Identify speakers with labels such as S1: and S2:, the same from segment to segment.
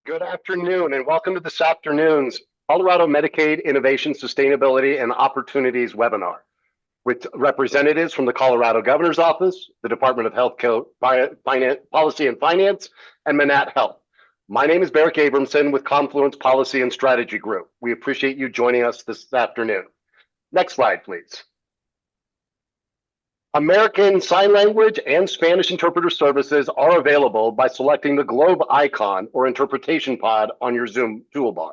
S1: Good afternoon, and welcome to this afternoon's Colorado Medicaid Innovation, Sustainability, and Opportunities webinar with representatives from the Colorado Governor's Office, the Department of Health Policy and Finance, and Manat Health. My name is Barrick Abramson with Confluence Policy and Strategy Group. We appreciate you joining us this afternoon. Next slide, please. American Sign Language and Spanish interpreter services are available by selecting the globe icon or interpretation pod on your Zoom toolbar.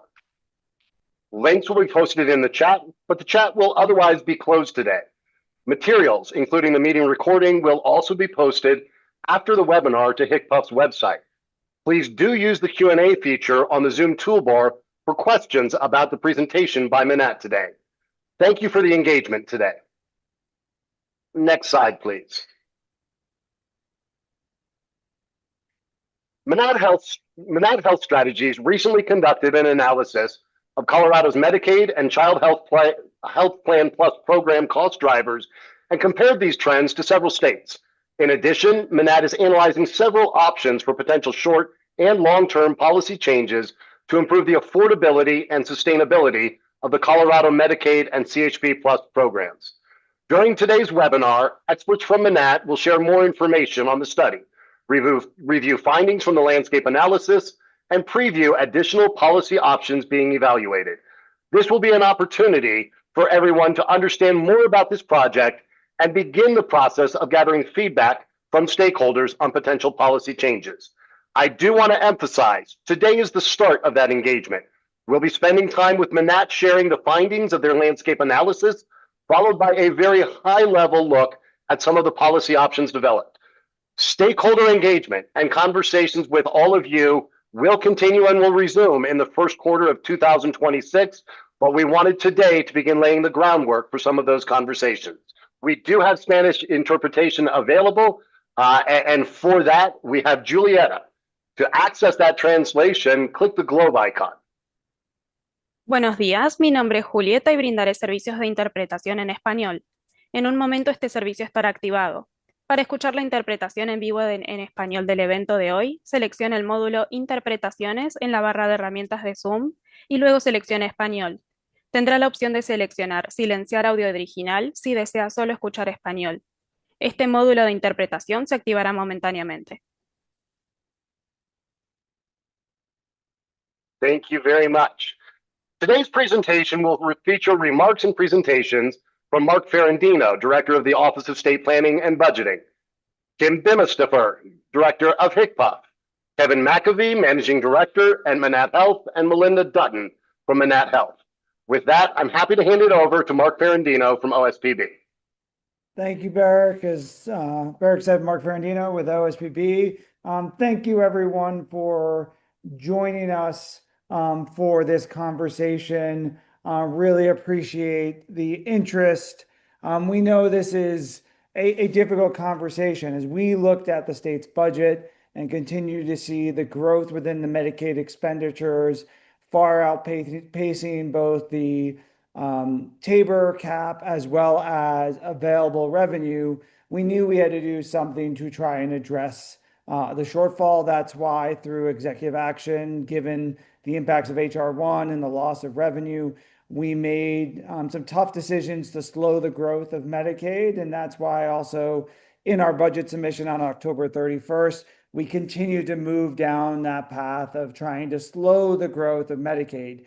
S1: Links will be posted in the chat, but the chat will otherwise be closed today. Materials, including the meeting recording, will also be posted after the webinar to HCPUF's website. Please do use the Q&A feature on the Zoom toolbar for questions about the presentation by Manat today. Thank you for the engagement today. Next slide, please. Manat Health Strategies recently conducted an analysis of Colorado's Medicaid and Child Health Plan Plus program cost drivers and compared these trends to several states. In addition, Manat is analyzing several options for potential short and long-term policy changes to improve the affordability and sustainability of the Colorado Medicaid and CHP Plus programs. During today's webinar, experts from Manat will share more information on the study, review findings from the landscape analysis, and preview additional policy options being evaluated. This will be an opportunity for everyone to understand more about this project and begin the process of gathering feedback from stakeholders on potential policy changes. I do want to emphasize, today is the start of that engagement. We'll be spending time with Manat sharing the findings of their landscape analysis, followed by a very high-level look at some of the policy options developed. Stakeholder engagement and conversations with all of you will continue and will resume in the first quarter of 2026, but we wanted today to begin laying the groundwork for some of those conversations. We do have Spanish interpretation available, and for that, we have Julieta. To access that translation, click the globe icon.
S2: Buenos días, mi nombre es Julieta y brindaré servicios de interpretación en español. En un momento este servicio estará activado. Para escuchar la interpretación en vivo en español del evento de hoy, seleccione el módulo Interpretaciones en la barra de herramientas de Zoom y luego seleccione Español. Tendrá la opción de seleccionar Silenciar audio original si desea solo escuchar español. Este módulo de interpretación se activará momentáneamente.
S1: Thank you very much. Today's presentation will feature remarks and presentations from Mark Ferrandino, Director of the Office of State Planning and Budgeting, Kim Bimestefer, Director of HCPUF, Kevin McAvee, Managing Director at Manat Health, and Melinda Dutton from Manat Health. With that, I'm happy to hand it over to Mark Ferrandino from OSPB.
S3: Thank you, Barrick. As Barrick said, Mark Ferrandino with OSPB. Thank you, everyone, for joining us for this conversation. Really appreciate the interest. We know this is a difficult conversation as we looked at the state's budget and continue to see the growth within the Medicaid expenditures far outpacing both the Tabor cap as well as available revenue. We knew we had to do something to try and address the shortfall. That's why through executive action, given the impacts of H.R. 1 and the loss of revenue, we made some tough decisions to slow the growth of Medicaid. And that's why also in our budget submission on October 31st, we continue to move down that path of trying to slow the growth of Medicaid.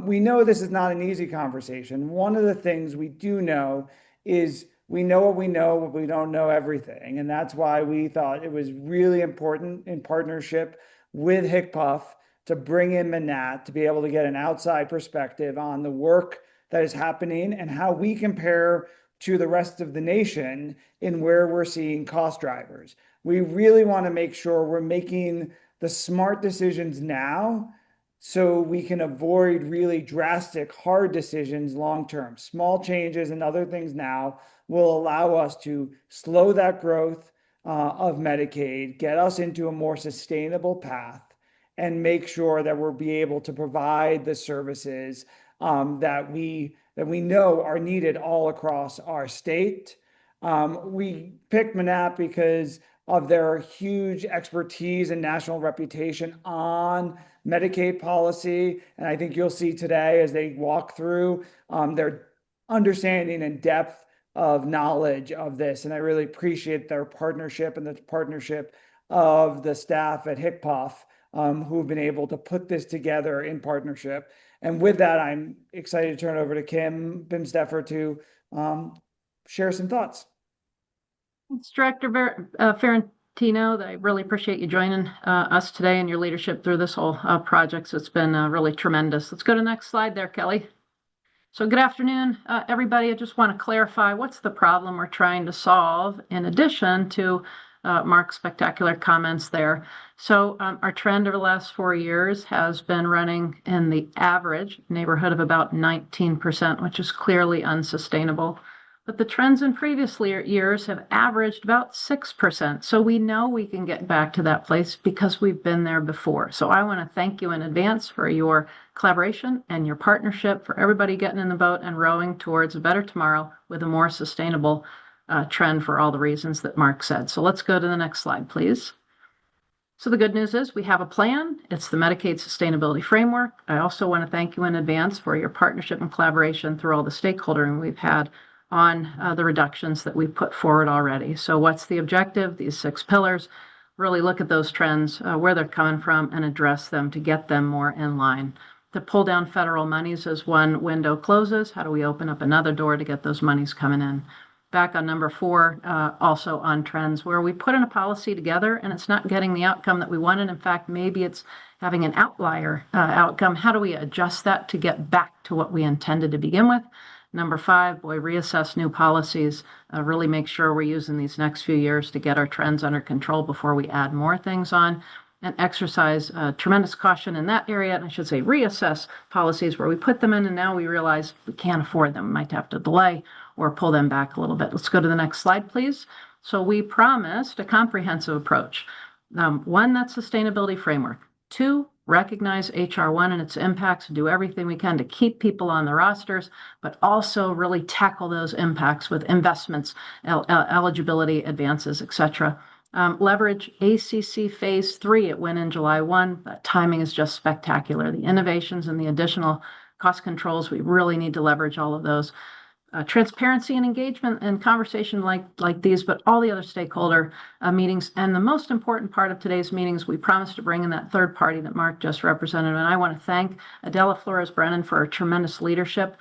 S3: We know this is not an easy conversation. One of the things we do know is we know what we know, but we don't know everything. And that's why we thought it was really important in partnership with HCPUF to bring in Manat to be able to get an outside perspective on the work that is happening and how we compare to the rest of the nation in where we're seeing cost drivers. We really want to make sure we're making the smart decisions now so we can avoid really drastic, hard decisions long-term. Small changes and other things now will allow us to slow that growth of Medicaid, get us into a more sustainable path, and make sure that we'll be able to provide the services that we know are needed all across our state. We picked Manat because of their huge expertise and national reputation on Medicaid policy. And I think you'll see today as they walk through their understanding and depth of knowledge of this. And I really appreciate their partnership and the partnership of the staff at HICPUF who've been able to put this together in partnership. And with that, I'm excited to turn it over to Kim Bimsteffer to share some thoughts.
S4: It's Director Ferrantino, that I really appreciate you joining us today and your leadership through this whole project. So it's been really tremendous. Let's go to the next slide there, Kelly. So good afternoon, everybody. I just want to clarify what's the problem we're trying to solve in addition to Mark's spectacular comments there. So our trend over the last 4 years has been running in the average neighborhood of about 19%, which is clearly unsustainable. But the trends in previous years have averaged about 6%. So we know we can get back to that place because we've been there before. So I want to thank you in advance for your collaboration and your partnership, for everybody getting in the boat and rowing towards a better tomorrow with a more sustainable trend for all the reasons that Mark said. So let's go to the next slide, please. So the good news is we have a plan. It's the Medicaid Sustainability Framework. I also want to thank you in advance for your partnership and collaboration through all the stakeholdering we've had on the reductions that we've put forward already. So what's the objective? These 6 pillars, really look at those trends, where they're coming from, and address them to get them more in line. To pull down federal monies as one window closes, how do we open up another door to get those monies coming in? Back on number 4, also on trends, where we put in a policy together and it's not getting the outcome that we wanted. In fact, maybe it's having an outlier outcome. How do we adjust that to get back to what we intended to begin with? Number 5, reassess new policies, really make sure we're using these next few years to get our trends under control before we add more things on, and exercise tremendous caution in that area. And I should say reassess policies where we put them in and now we realize we can't afford them. We might have to delay or pull them back a little bit. Let's go to the next slide, please. So we promised a comprehensive approach. 1, that sustainability framework. 2, recognize HR1 and its impacts, do everything we can to keep people on the rosters, but also really tackle those impacts with investments, eligibility advances, etc. Leverage ACC Phase 3. It went in July 1. But timing is just spectacular. The innovations and the additional cost controls, we really need to leverage all of those. Transparency and engagement and conversation like these, but all the other stakeholder meetings. And the most important part of today's meetings, we promised to bring in that third party that Mark just represented. And I want to thank Adela Flores-Brennan for her tremendous leadership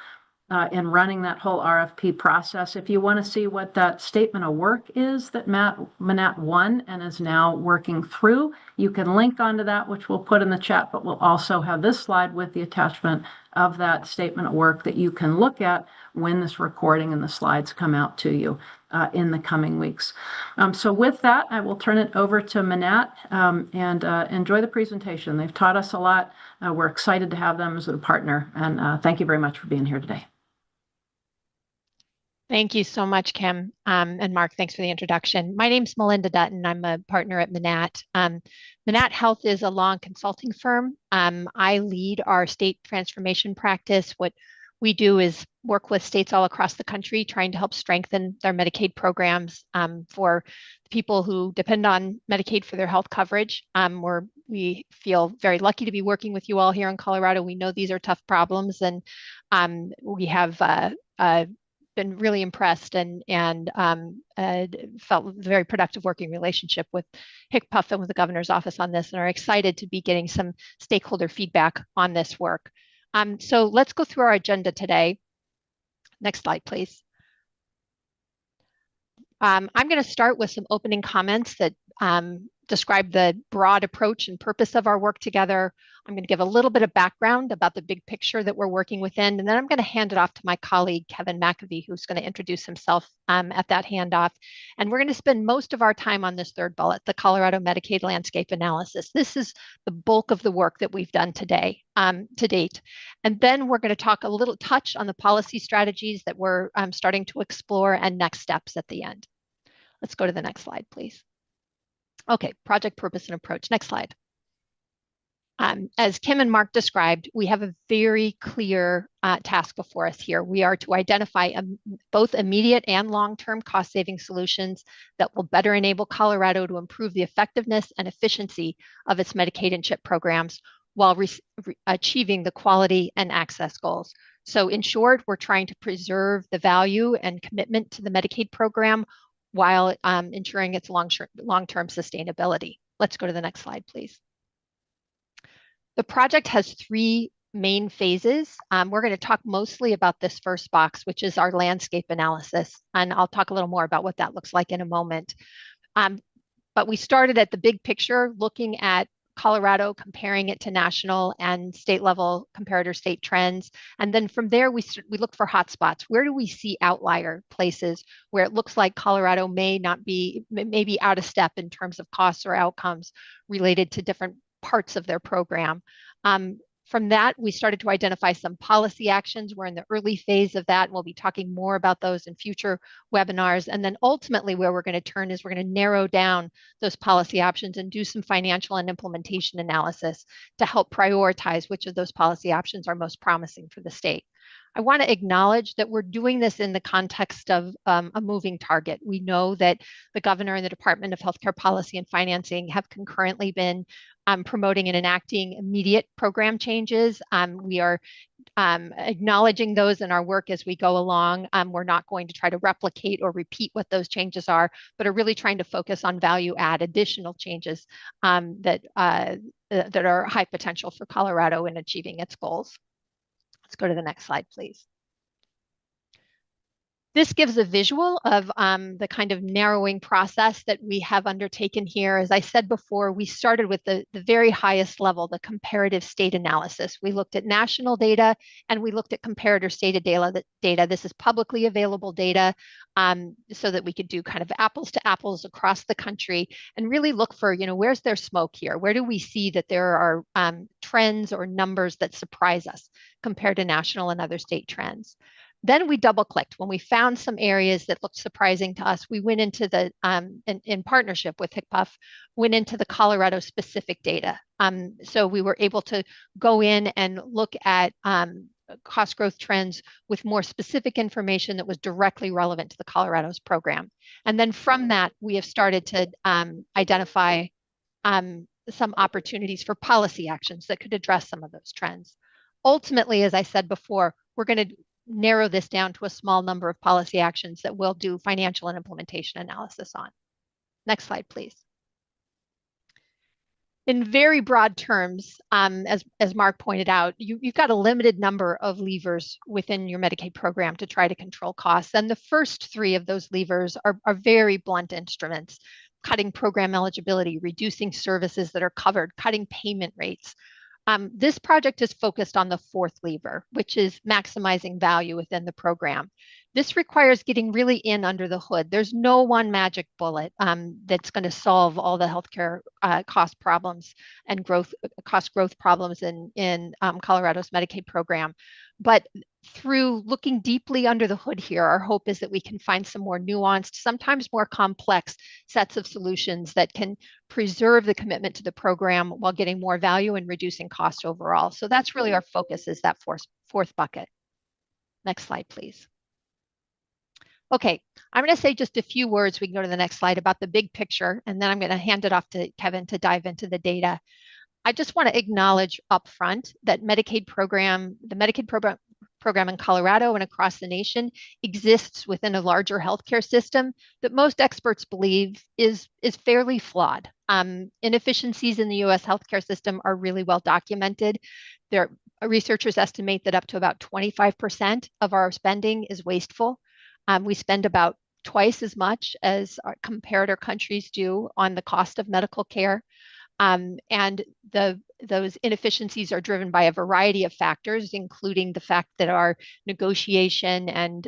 S4: in running that whole RFP process. If you want to see what that statement of work is that Manat won and is now working through, you can link onto that, which we'll put in the chat, but we'll also have this slide with the attachment of that statement of work that you can look at when this recording and the slides come out to you in the coming weeks. So with that, I will turn it over to Manat and enjoy the presentation. They've taught us a lot. We're excited to have them as a partner, and thank you very much for being here today.
S5: Thank you so much, Kim. And Mark, thanks for the introduction. My name's Melinda Dutton. I'm a partner at Manat. Manat Health is a law and consulting firm. I lead our state transformation practice. What we do is work with states all across the country trying to help strengthen their Medicaid programs for people who depend on Medicaid for their health coverage. We feel very lucky to be working with you all here in Colorado. We know these are tough problems, and we have been really impressed and felt a very productive working relationship with HICPUF and with the governor's office on this, and are excited to be getting some stakeholder feedback on this work. So let's go through our agenda today. Next slide, please. I'm going to start with some opening comments that describe the broad approach and purpose of our work together. I'm going to give a little bit of background about the big picture that we're working within, and then I'm going to hand it off to my colleague, Kevin McAvee, who's going to introduce himself at that handoff. And we're going to spend most of our time on this third bullet, the Colorado Medicaid Landscape Analysis. This is the bulk of the work that we've done today, to date. And then we're going to talk a little touch on the policy strategies that we're starting to explore and next steps at the end. Let's go to the next slide, please. Okay, project purpose and approach. Next slide. As Kim and Mark described, we have a very clear task before us here. We are to identify both immediate and long-term cost-saving solutions that will better enable Colorado to improve the effectiveness and efficiency of its Medicaid and CHIP programs while achieving the quality and access goals. So in short, we're trying to preserve the value and commitment to the Medicaid program while ensuring its long-term sustainability. Let's go to the next slide, please. The project has three main phases. We're going to talk mostly about this first box, which is our landscape analysis, and I'll talk a little more about what that looks like in a moment. But we started at the big picture, looking at Colorado, comparing it to national and state level comparator state trends. And then from there, we look for hotspots. Where do we see outlier places where it looks like Colorado may be out of step in terms of costs or outcomes related to different parts of their program. From that, we started to identify some policy actions. We're in the early phase of that, and we'll be talking more about those in future webinars. And then ultimately where we're going to turn is we're going to narrow down those policy options and do some financial and implementation analysis to help prioritize which of those policy options are most promising for the state. I want to acknowledge that we're doing this in the context of a moving target. We know that the governor and the Department of Healthcare Policy and Financing have concurrently been promoting and enacting immediate program changes. We are acknowledging those in our work as we go along. We're not going to try to replicate or repeat what those changes are, but are really trying to focus on value add additional changes that are high potential for Colorado in achieving its goals. Let's go to the next slide, please. This gives a visual of the kind of narrowing process that we have undertaken here. As I said before, we started with the very highest level, the comparative state analysis. We looked at national data and we looked at comparator state data. This is publicly available data so that we could do kind of apples to apples across the country and really look for, where's there smoke here? Where do we see that there are trends or numbers that surprise us compared to national and other state trends? Then we double clicked. When we found some areas that looked surprising to us, we went into the, in partnership with HCPF, went into the Colorado specific data. So we were able to go in and look at cost growth trends with more specific information that was directly relevant to the Colorado's program. And then from that, we have started to identify some opportunities for policy actions that could address some of those trends. Ultimately, as I said before, we're going to narrow this down to a small number of policy actions that we'll do financial and implementation analysis on. Next slide, please. In very broad terms, as Mark pointed out, you've got a limited number of levers within your Medicaid program to try to control costs. And the first three of those levers are very blunt instruments: cutting program eligibility, reducing services that are covered, cutting payment rates. This project is focused on the fourth lever, which is maximizing value within the program. This requires getting really in under the hood. There's no one magic bullet that's going to solve all the healthcare cost problems and cost growth problems in Colorado's Medicaid program. But through looking deeply under the hood here, our hope is that we can find some more nuanced, sometimes more complex sets of solutions that can preserve the commitment to the program while getting more value and reducing cost overall. So that's really our focus, is that fourth bucket. Next slide, please. Okay, I'm going to say just a few words. We can go to the next slide about the big picture, and then I'm going to hand it off to Kevin to dive into the data. I just want to acknowledge upfront that the Medicaid program in Colorado and across the nation exists within a larger healthcare system that most experts believe is fairly flawed. Inefficiencies in the U.S. healthcare system are really well documented. Researchers estimate that up to about 25% of our spending is wasteful. We spend about twice as much as our comparator countries do on the cost of medical care. And those inefficiencies are driven by a variety of factors, including the fact that our negotiation and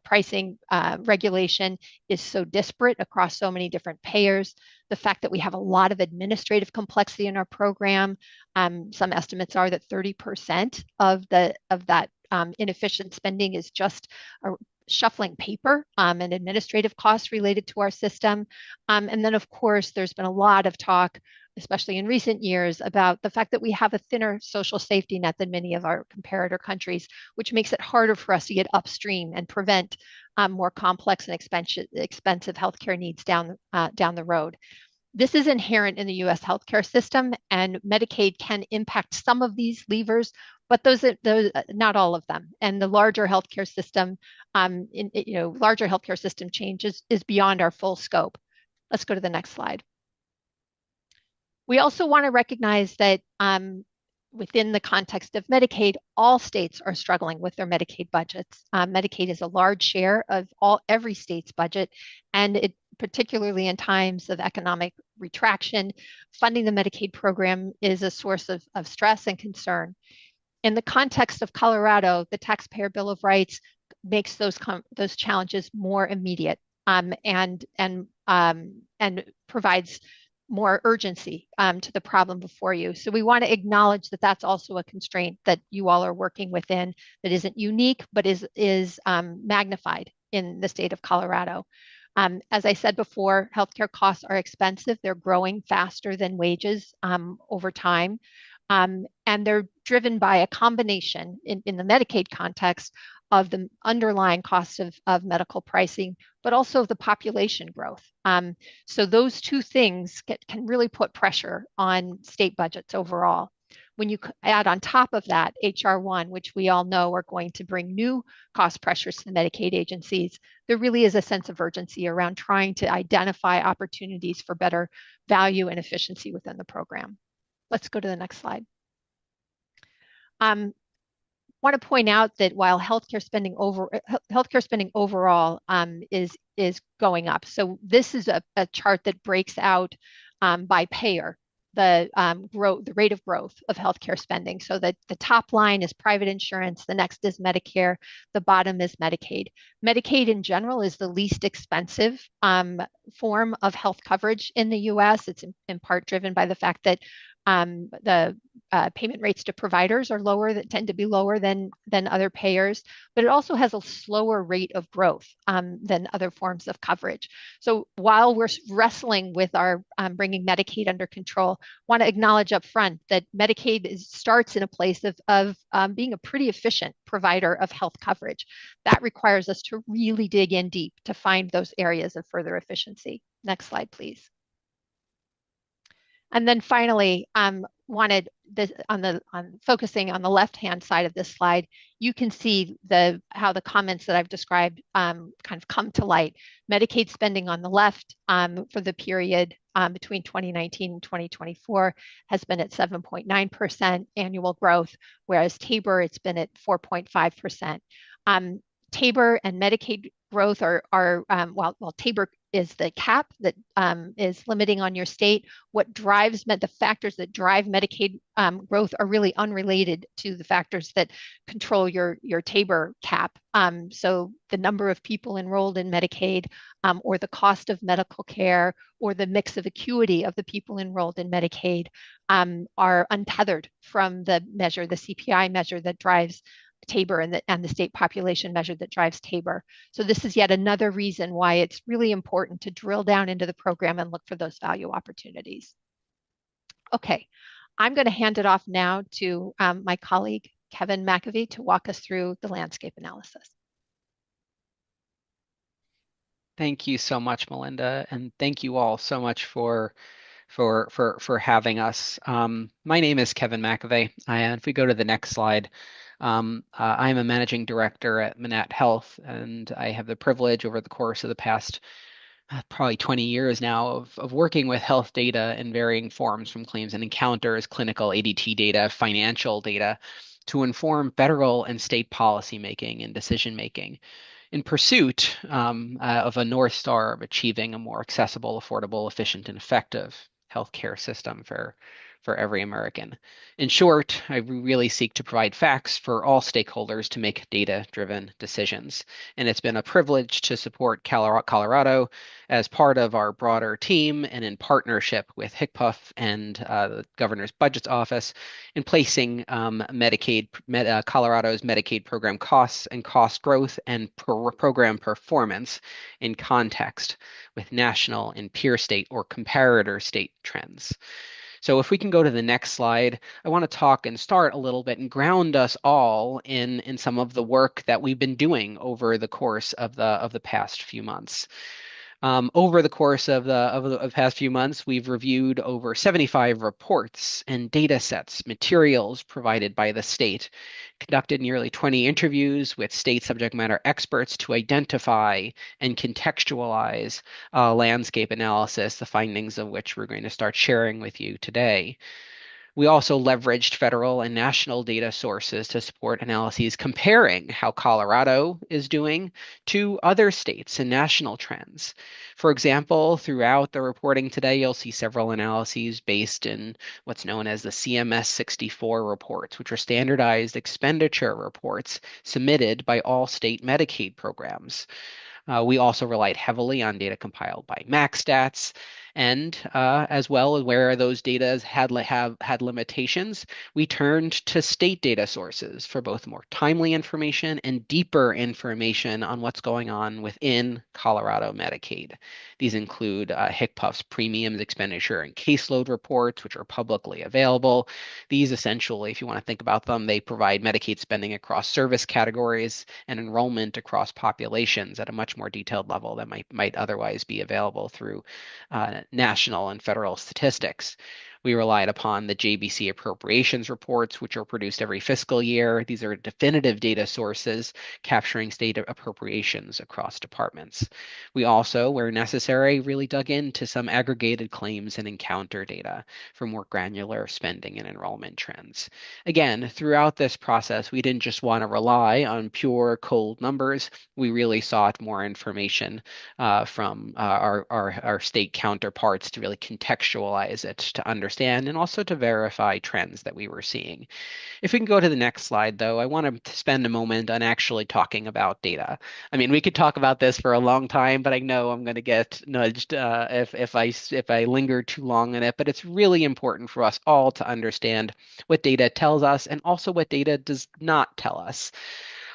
S5: pricing regulation is so disparate across so many different payers, the fact that we have a lot of administrative complexity in our program. Some estimates are that 30% of that inefficient spending is just shuffling paper and administrative costs related to our system. And then, of course, there's been a lot of talk especially in recent years, about the fact that we have a thinner social safety net than many of our comparator countries, which makes it harder for us to get upstream and prevent more complex and expensive healthcare needs down the road. This is inherent in the US healthcare system, and Medicaid can impact some of these levers, but those not all of them. And the larger healthcare system, larger healthcare system change is beyond our full scope. Let's go to the next slide. We also want to recognize that within the context of Medicaid, all states are struggling with their Medicaid budgets. Medicaid is a large share of every state's budget, and it particularly in times of economic retraction, funding the Medicaid program is a source of stress and concern. In the context of Colorado, the Taxpayer Bill of Rights makes those challenges more immediate and provides more urgency to the problem before you. So we want to acknowledge that that's also a constraint that you all are working within that isn't unique, but is magnified in the state of Colorado. As I said before, healthcare costs are expensive. They're growing faster than wages over time. And they're driven by a combination in the Medicaid context of the underlying costs of medical pricing, but also the population growth. So those two things can really put pressure on state budgets overall. When you add on top of that HR 1, which we all know are going to bring new cost pressures to the Medicaid agencies, there really is a sense of urgency around trying to identify opportunities for better value and efficiency within the program. Let's go to the next slide. Want to point out that while healthcare spending overall is going up. So this is a chart that breaks out by payer the rate of growth of healthcare spending. So that the top line is private insurance, the next is Medicare, the bottom is Medicaid. Medicaid in general is the least expensive form of health coverage in the U.S. It's in part driven by the fact that the payment rates to providers are lower, that tend to be lower than other payers, but it also has a slower rate of growth than other forms of coverage. So while we're wrestling with our bringing Medicaid under control, want to acknowledge up front that Medicaid starts in a place of being a pretty efficient provider of health coverage. That requires us to really dig in deep to find those areas of further efficiency. Next slide, please. And then finally, wanted this on focusing on the left-hand side of this slide, you can see how the comments that I've described kind of come to light. Medicaid spending on the left for the period between 2019 and 2024 has been at 7.9% annual growth, whereas TABOR, it's been at 4.5%. TABOR and Medicaid growth are while TABOR is the cap that is limiting on your state, what drives the factors that drive Medicaid growth are really unrelated to the factors that control your TABOR cap. So the number of people enrolled in Medicaid or the cost of medical care or the mix of acuity of the people enrolled in Medicaid are untethered from the CPI measure that drives TABOR and the state population measure that drives TABOR. So this is yet another reason why it's really important to drill down into the program and look for those value opportunities. Okay, I'm going to hand it off now to my colleague, Kevin McAvee, to walk us through the landscape analysis.
S6: Thank you so much, Melinda, and thank you all so much for having us. My name is Kevin McAvee, and if we go to the next slide, I'm a managing director at Manat Health, and I have the privilege over the course of the past probably 20 years now of working with health data in varying forms, from claims and encounters, clinical ADT data, financial data, to inform federal and state policy making and decision making in pursuit of a North Star of achieving a more accessible, affordable, efficient, and effective healthcare system for every American. In short, I really seek to provide facts for all stakeholders to make data-driven decisions. And it's been a privilege to support Colorado as part of our broader team and in partnership with HCPF and the Governor's Budget Office in placing Colorado's Medicaid program costs and cost growth and program performance in context with national and peer state or comparator state trends. So if we can go to the next slide, I want to talk and start a little bit and ground us all in some of the work that we've been doing over the course of the past few months. Over the course of the past few months, we've reviewed over 75 reports and data sets, materials provided by the state, conducted nearly 20 interviews with state subject matter experts to identify and contextualize landscape analysis, the findings of which we're going to start sharing with you today. We also leveraged federal and national data sources to support analyses comparing how Colorado is doing to other states and national trends. For example, throughout the reporting today, you'll see several analyses based in what's known as the CMS 64 reports, which are standardized expenditure reports submitted by all state Medicaid programs. We also relied heavily on data compiled by MaxStats, and as well as where those data had limitations, we turned to state data sources for both more timely information and deeper information on what's going on within Colorado Medicaid. These include HCPUF's premiums, expenditure, and caseload reports, which are publicly available. These essentially, if you want to think about them, they provide Medicaid spending across service categories and enrollment across populations at a much more detailed level that might otherwise be available through national and federal statistics. We relied upon the JBC appropriations reports, which are produced every fiscal year. These are definitive data sources capturing state appropriations across departments. We also, where necessary, really dug into some aggregated claims and encounter data for more granular spending and enrollment trends. Again, throughout this process, we didn't just want to rely on pure cold numbers. We really sought more information from our state counterparts to really contextualize it, to understand, and also to verify trends that we were seeing. If we can go to the next slide, though, I want to spend a moment on actually talking about data. I mean, we could talk about this for a long time, but I know I'm going to get nudged if I linger too long in it. But it's really important for us all to understand what data tells us and also what data does not tell us.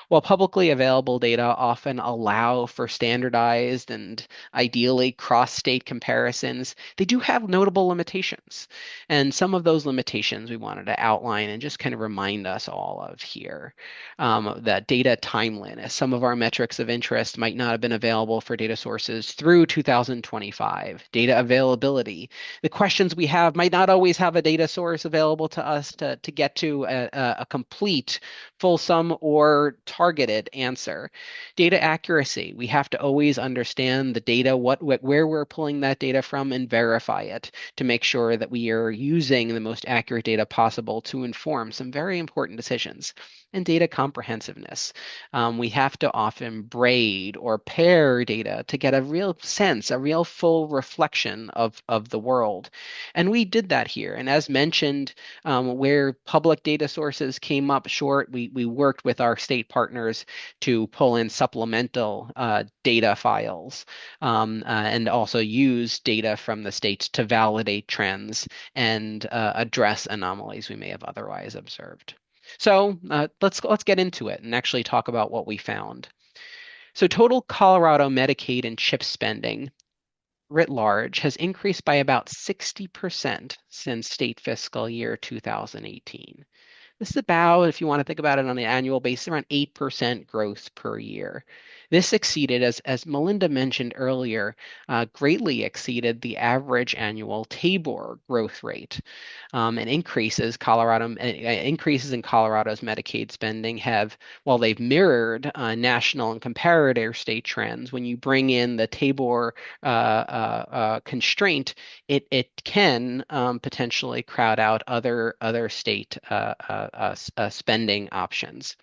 S6: While publicly available data often allow for standardized and ideally cross-state comparisons, they do have notable limitations. And some of those limitations we wanted to outline and just kind of remind us all of here. That data timeliness, some of our metrics of interest might not have been available for data sources through 2025. Data availability, the questions we have might not always have a data source available to us to get to a complete, fulsome, or targeted answer. Data accuracy, we have to always understand the data, where we're pulling that data from, and verify it to make sure that we are using the most accurate data possible to inform some very important decisions. And data comprehensiveness. We have to often braid or pair data to get a real sense, a real full reflection of the world. And we did that here. And as mentioned, where public data sources came up short, we worked with our state partners to pull in supplemental data files and also use data from the states to validate trends and address anomalies we may have otherwise observed. So let's get into it and actually talk about what we found. So total Colorado Medicaid and CHIP spending writ large has increased by about 60% since state fiscal year 2018. This is about, if you want to think about it on an annual basis, around 8% growth per year. This exceeded, as Melinda mentioned earlier, greatly exceeded the average annual TABOR growth rate. And increases in Colorado's Medicaid spending have, while they've mirrored national and comparator state trends, when you bring in the TABOR constraint, it can potentially crowd out other state spending options.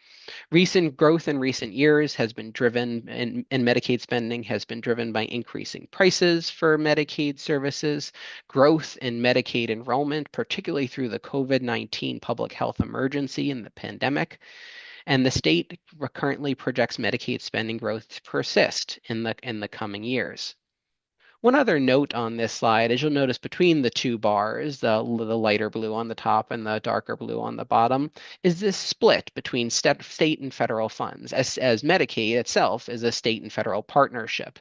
S6: Recent growth in recent years has been driven, in Medicaid spending has been driven by increasing prices for Medicaid services, growth in Medicaid enrollment, particularly through the COVID-19 public health emergency and the pandemic. And the state currently projects Medicaid spending growth to persist in the coming years. One other note on this slide is you'll notice between the two bars, the lighter blue on the top and the darker blue on the bottom, is this split between state and federal funds, as Medicaid itself is a state and federal partnership.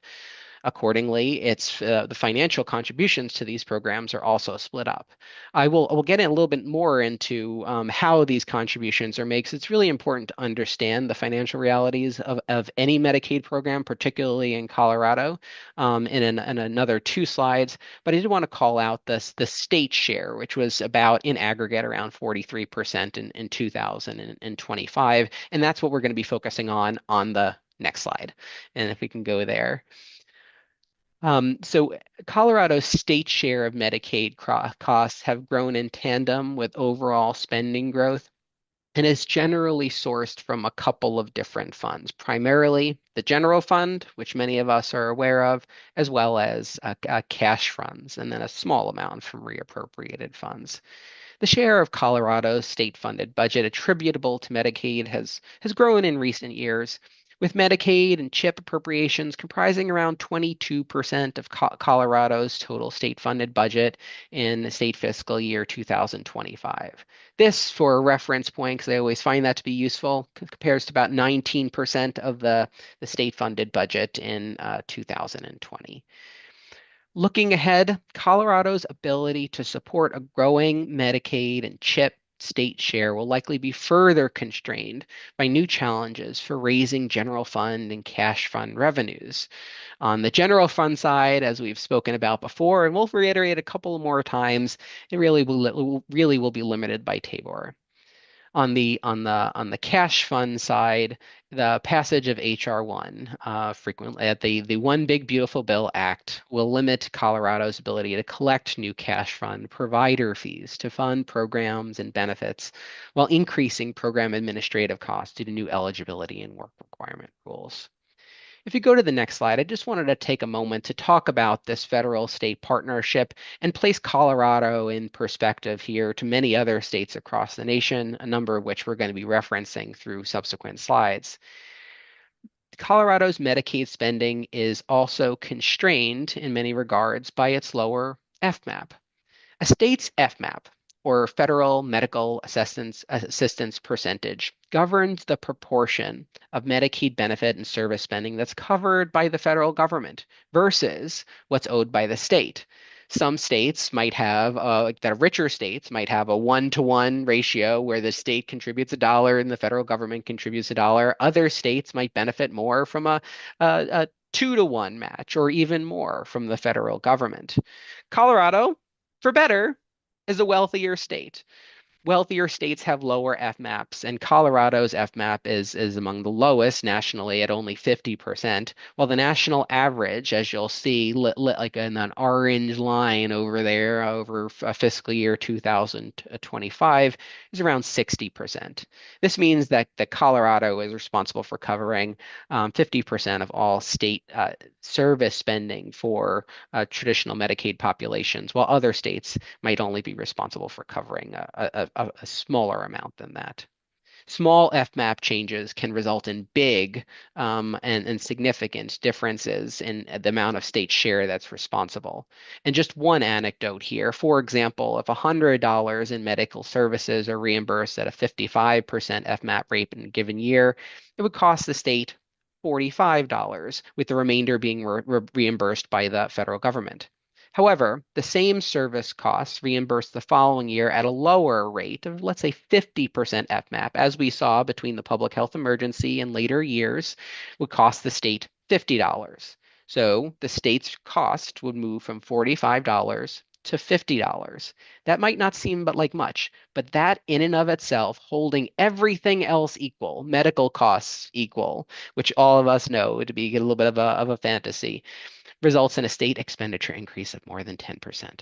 S6: Accordingly, it's the financial contributions to these programs are also split up. I will get in a little bit more into how these contributions are made, 'cause it's really important to understand the financial realities of any Medicaid program, particularly in Colorado, in another two slides. But I did want to call out the state share, which was about in aggregate around 43% in 2025, and that's what we're going to be focusing on the next slide. And if we can go there. So Colorado's state share of Medicaid costs have grown in tandem with overall spending growth and is generally sourced from a couple of different funds, primarily the general fund, which many of us are aware of, as well as cash funds, and then a small amount from reappropriated funds. The share of Colorado's state-funded budget attributable to Medicaid has grown in recent years, with Medicaid and CHIP appropriations comprising around 22% of Colorado's total state-funded budget in the state fiscal year 2025. This, for a reference point, because I always find that to be useful, compares to about 19% of the state-funded budget in 2020. Looking ahead, Colorado's ability to support a growing Medicaid and CHIP state share will likely be further constrained by new challenges for raising general fund and cash fund revenues. On the general fund side, as we've spoken about before, and we'll reiterate a couple more times, it really will be limited by TABOR. On the cash fund side, the passage of HR 1 frequently at the One Big Beautiful Bill Act will limit Colorado's ability to collect new cash fund provider fees to fund programs and benefits while increasing program administrative costs due to new eligibility and work requirement rules. If you go to the next slide, I just wanted to take a moment to talk about this federal-state partnership and place Colorado in perspective here to many other states across the nation, a number of which we're going to be referencing through subsequent slides. Colorado's Medicaid spending is also constrained in many regards by its lower FMAP. A state's FMAP, or Federal Medical Assistance Percentage, governs the proportion of Medicaid benefit and service spending that's covered by the federal government versus what's owed by the state. Some states might have, like the richer states might have a 1-to-1 ratio where the state contributes $1 and the federal government contributes $1. Other states might benefit more from a 2-to-1 match or even more from the federal government. Colorado, for better, is a wealthier state. Wealthier states have lower FMAPs, and Colorado's FMAP is among the lowest nationally at only 50%, while the national average, as you'll see, like in an orange line over there over fiscal year 2025, is around 60%. This means that Colorado is responsible for covering 50% of all state service spending for traditional Medicaid populations, while other states might only be responsible for covering a smaller amount than that. Small FMAP changes can result in big and significant differences in the amount of state share that's responsible. And just one anecdote here, for example, if $100 in medical services are reimbursed at a 55% FMAP rate in a given year, it would cost the state $45, with the remainder being reimbursed by the federal government. However, the same service costs reimbursed the following year at a lower rate of, let's say, 50% FMAP, as we saw between the public health emergency and later years, would cost the state $50. So the state's cost would move from $45 to $50. That might not seem like much, but that in and of itself, holding everything else equal, medical costs equal, which all of us know to be a little bit of a fantasy, results in a state expenditure increase of more than 10%.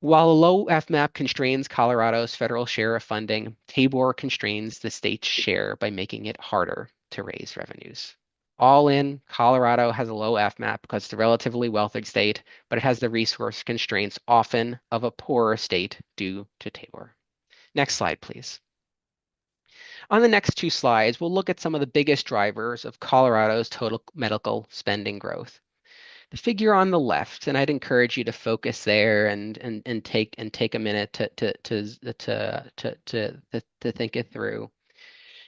S6: While a low FMAP constrains Colorado's federal share of funding, TABOR constrains the state's share by making it harder to raise revenues. All in, Colorado has a low FMAP because it's a relatively wealthy state, but it has the resource constraints often of a poorer state due to TABOR. Next slide, please. On the next two slides, we'll look at some of the biggest drivers of Colorado's total medical spending growth. The figure on the left, and I'd encourage you to focus there and take a minute to think it through.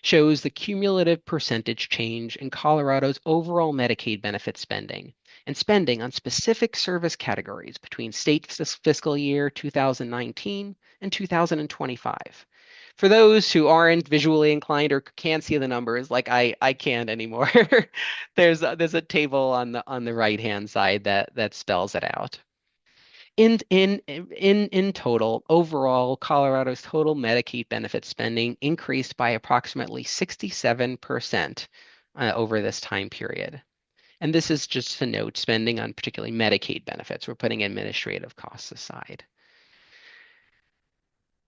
S6: shows the cumulative percentage change in Colorado's overall Medicaid benefit spending and spending on specific service categories between state fiscal year 2019 and 2025. For those who aren't visually inclined or can't see the numbers, like I can't anymore, there's a table on the right-hand side that spells it out. In total, overall, Colorado's total Medicaid benefit spending increased by approximately 67% over this time period. And this is just to note spending on particularly Medicaid benefits. We're putting administrative costs aside.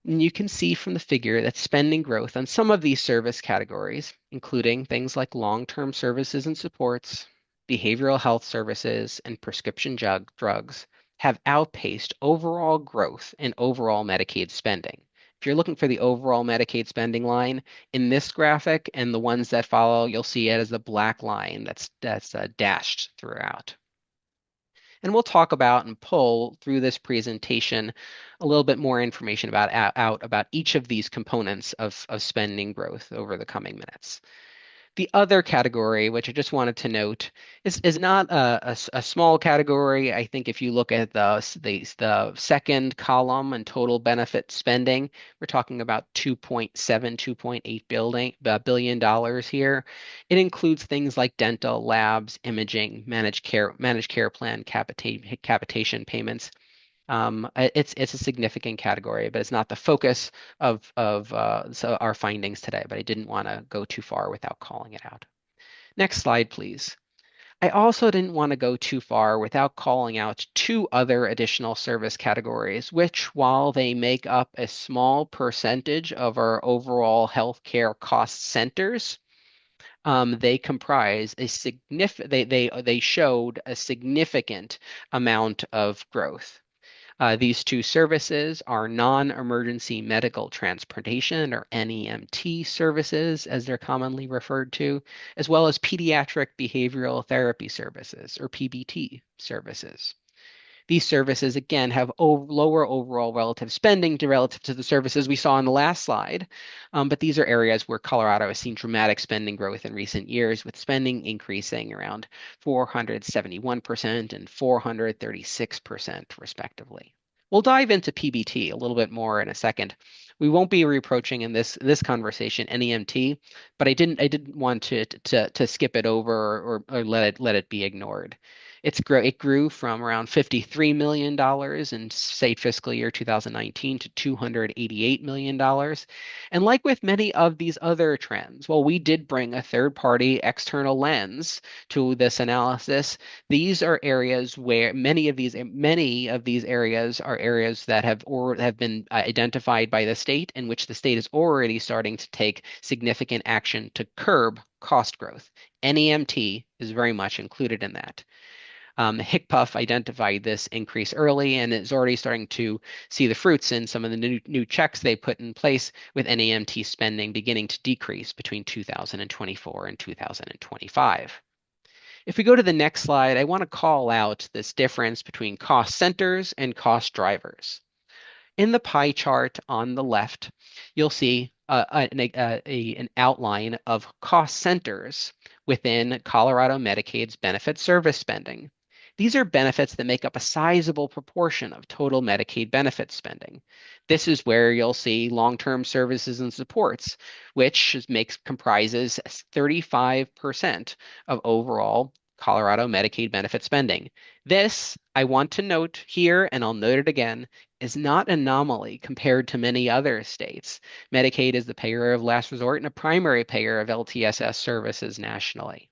S6: And you can see from the figure that spending growth on some of these service categories, including things like long-term services and supports, behavioral health services, and prescription drugs, have outpaced overall growth in overall Medicaid spending. If you're looking for the overall Medicaid spending line in this graphic and the ones that follow, you'll see it as the black line that's dashed throughout. And we'll talk about and pull through this presentation a little bit more information about each of these components of spending growth over the coming minutes. The other category, which I just wanted to note, is not a small category. I think if you look at the second column and total benefit spending, we're talking about $2.8 billion here. It includes things like dental, labs, imaging, managed care plan, capitation payments. It's a significant category, but it's not the focus of our findings today. But I didn't want to go too far without calling it out. Next slide, please. I also didn't want to go too far without calling out two other additional service categories, which, while they make up a small percentage of our overall healthcare cost centers, they comprise a they showed a significant amount of growth. These two services are non-emergency medical transportation, or NEMT services, as they're commonly referred to, as well as pediatric behavioral therapy services, or PBT services. These services, again, have lower overall relative spending relative to the services we saw in the last slide, but these are areas where Colorado has seen dramatic spending growth in recent years, with spending increasing around 471% and 436%, respectively. We'll dive into PBT a little bit more in a second. We won't be reapproaching in this conversation NEMT, but I didn't want to skip it over or let it be ignored. It grew from around $53 million in state fiscal year 2019 to $288 million. And like with many of these other trends, while we did bring a third-party external lens to this analysis, these are areas where many of these areas are areas that have been identified by the state, in which the state is already starting to take significant action to curb cost growth. NEMT is very much included in that. HCPUF identified this increase early and is already starting to see the fruits in some of the new checks they put in place, with NEMT spending beginning to decrease between 2024 and 2025. If we go to the next slide, I want to call out this difference between cost centers and cost drivers. In the pie chart on the left, you'll see an outline of cost centers within Colorado Medicaid's benefit service spending. These are benefits that make up a sizable proportion of total Medicaid benefit spending. This is where you'll see long-term services and supports, which comprises 35% of overall Colorado Medicaid benefit spending. This, I want to note here, and I'll note it again, is not an anomaly compared to many other states. Medicaid is the payer of last resort and a primary payer of LTSS services nationally.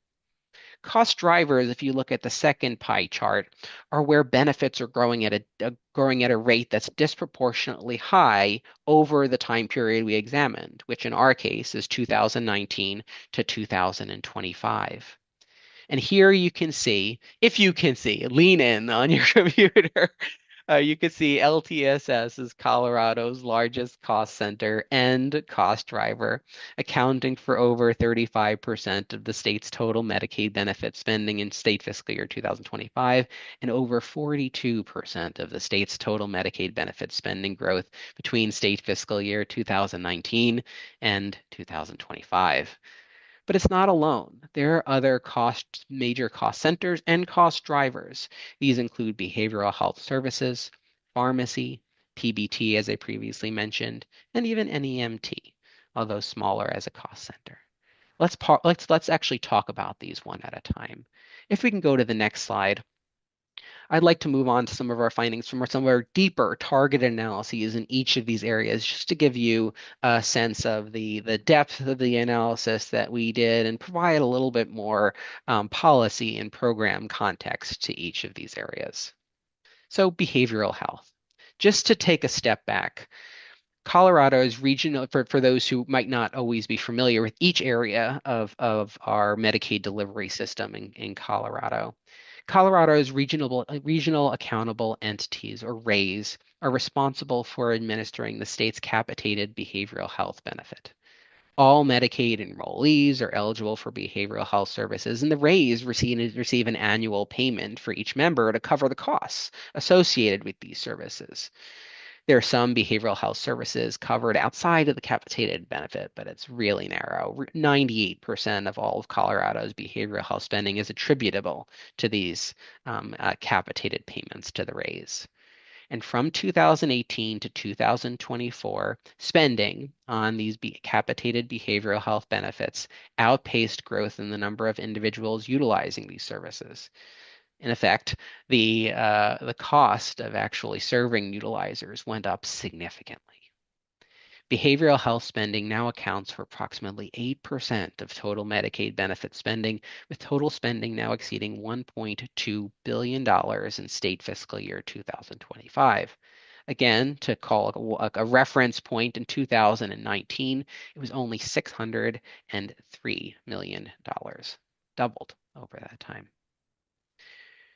S6: Cost drivers, if you look at the second pie chart, are where benefits are growing at a rate that's disproportionately high over the time period we examined, which in our case is 2019 to 2025. And here you can see, if you can see, lean in on your computer. You can see LTSS is Colorado's largest cost center and cost driver, accounting for over 35% of the state's total Medicaid benefit spending in state fiscal year 2025 and over 42% of the state's total Medicaid benefit spending growth between state fiscal year 2019 and 2025. But it's not alone. There are other major cost centers and cost drivers. These include behavioral health services, pharmacy, PBT, as I previously mentioned, and even NEMT, although smaller as a cost center. Let's actually talk about these one at a time. If we can go to the next slide. I'd like to move on to some of our findings from some of our deeper targeted analyses in each of these areas, just to give you a sense of the depth of the analysis that we did and provide a little bit more policy and program context to each of these areas. So behavioral health. Just to take a step back, Colorado is regional, for those who might not always be familiar with each area of our Medicaid delivery system in Colorado. Colorado's regional accountable entities, or RAEs, are responsible for administering the state's capitated behavioral health benefit. All Medicaid enrollees are eligible for behavioral health services, and the RAEs receive an annual payment for each member to cover the costs associated with these services. There are some behavioral health services covered outside of the capitated benefit, but it's really narrow. 98% of all of Colorado's behavioral health spending is attributable to these capitated payments to the RAEs. And from 2018 to 2024, spending on these capitated behavioral health benefits outpaced growth in the number of individuals utilizing these services. In effect, the cost of actually serving utilizers went up significantly. Behavioral health spending now accounts for approximately 8% of total Medicaid benefit spending, with total spending now exceeding $1.2 billion in state fiscal year 2025. Again, to call a reference point, in 2019, it was only $603 million, doubled over that time.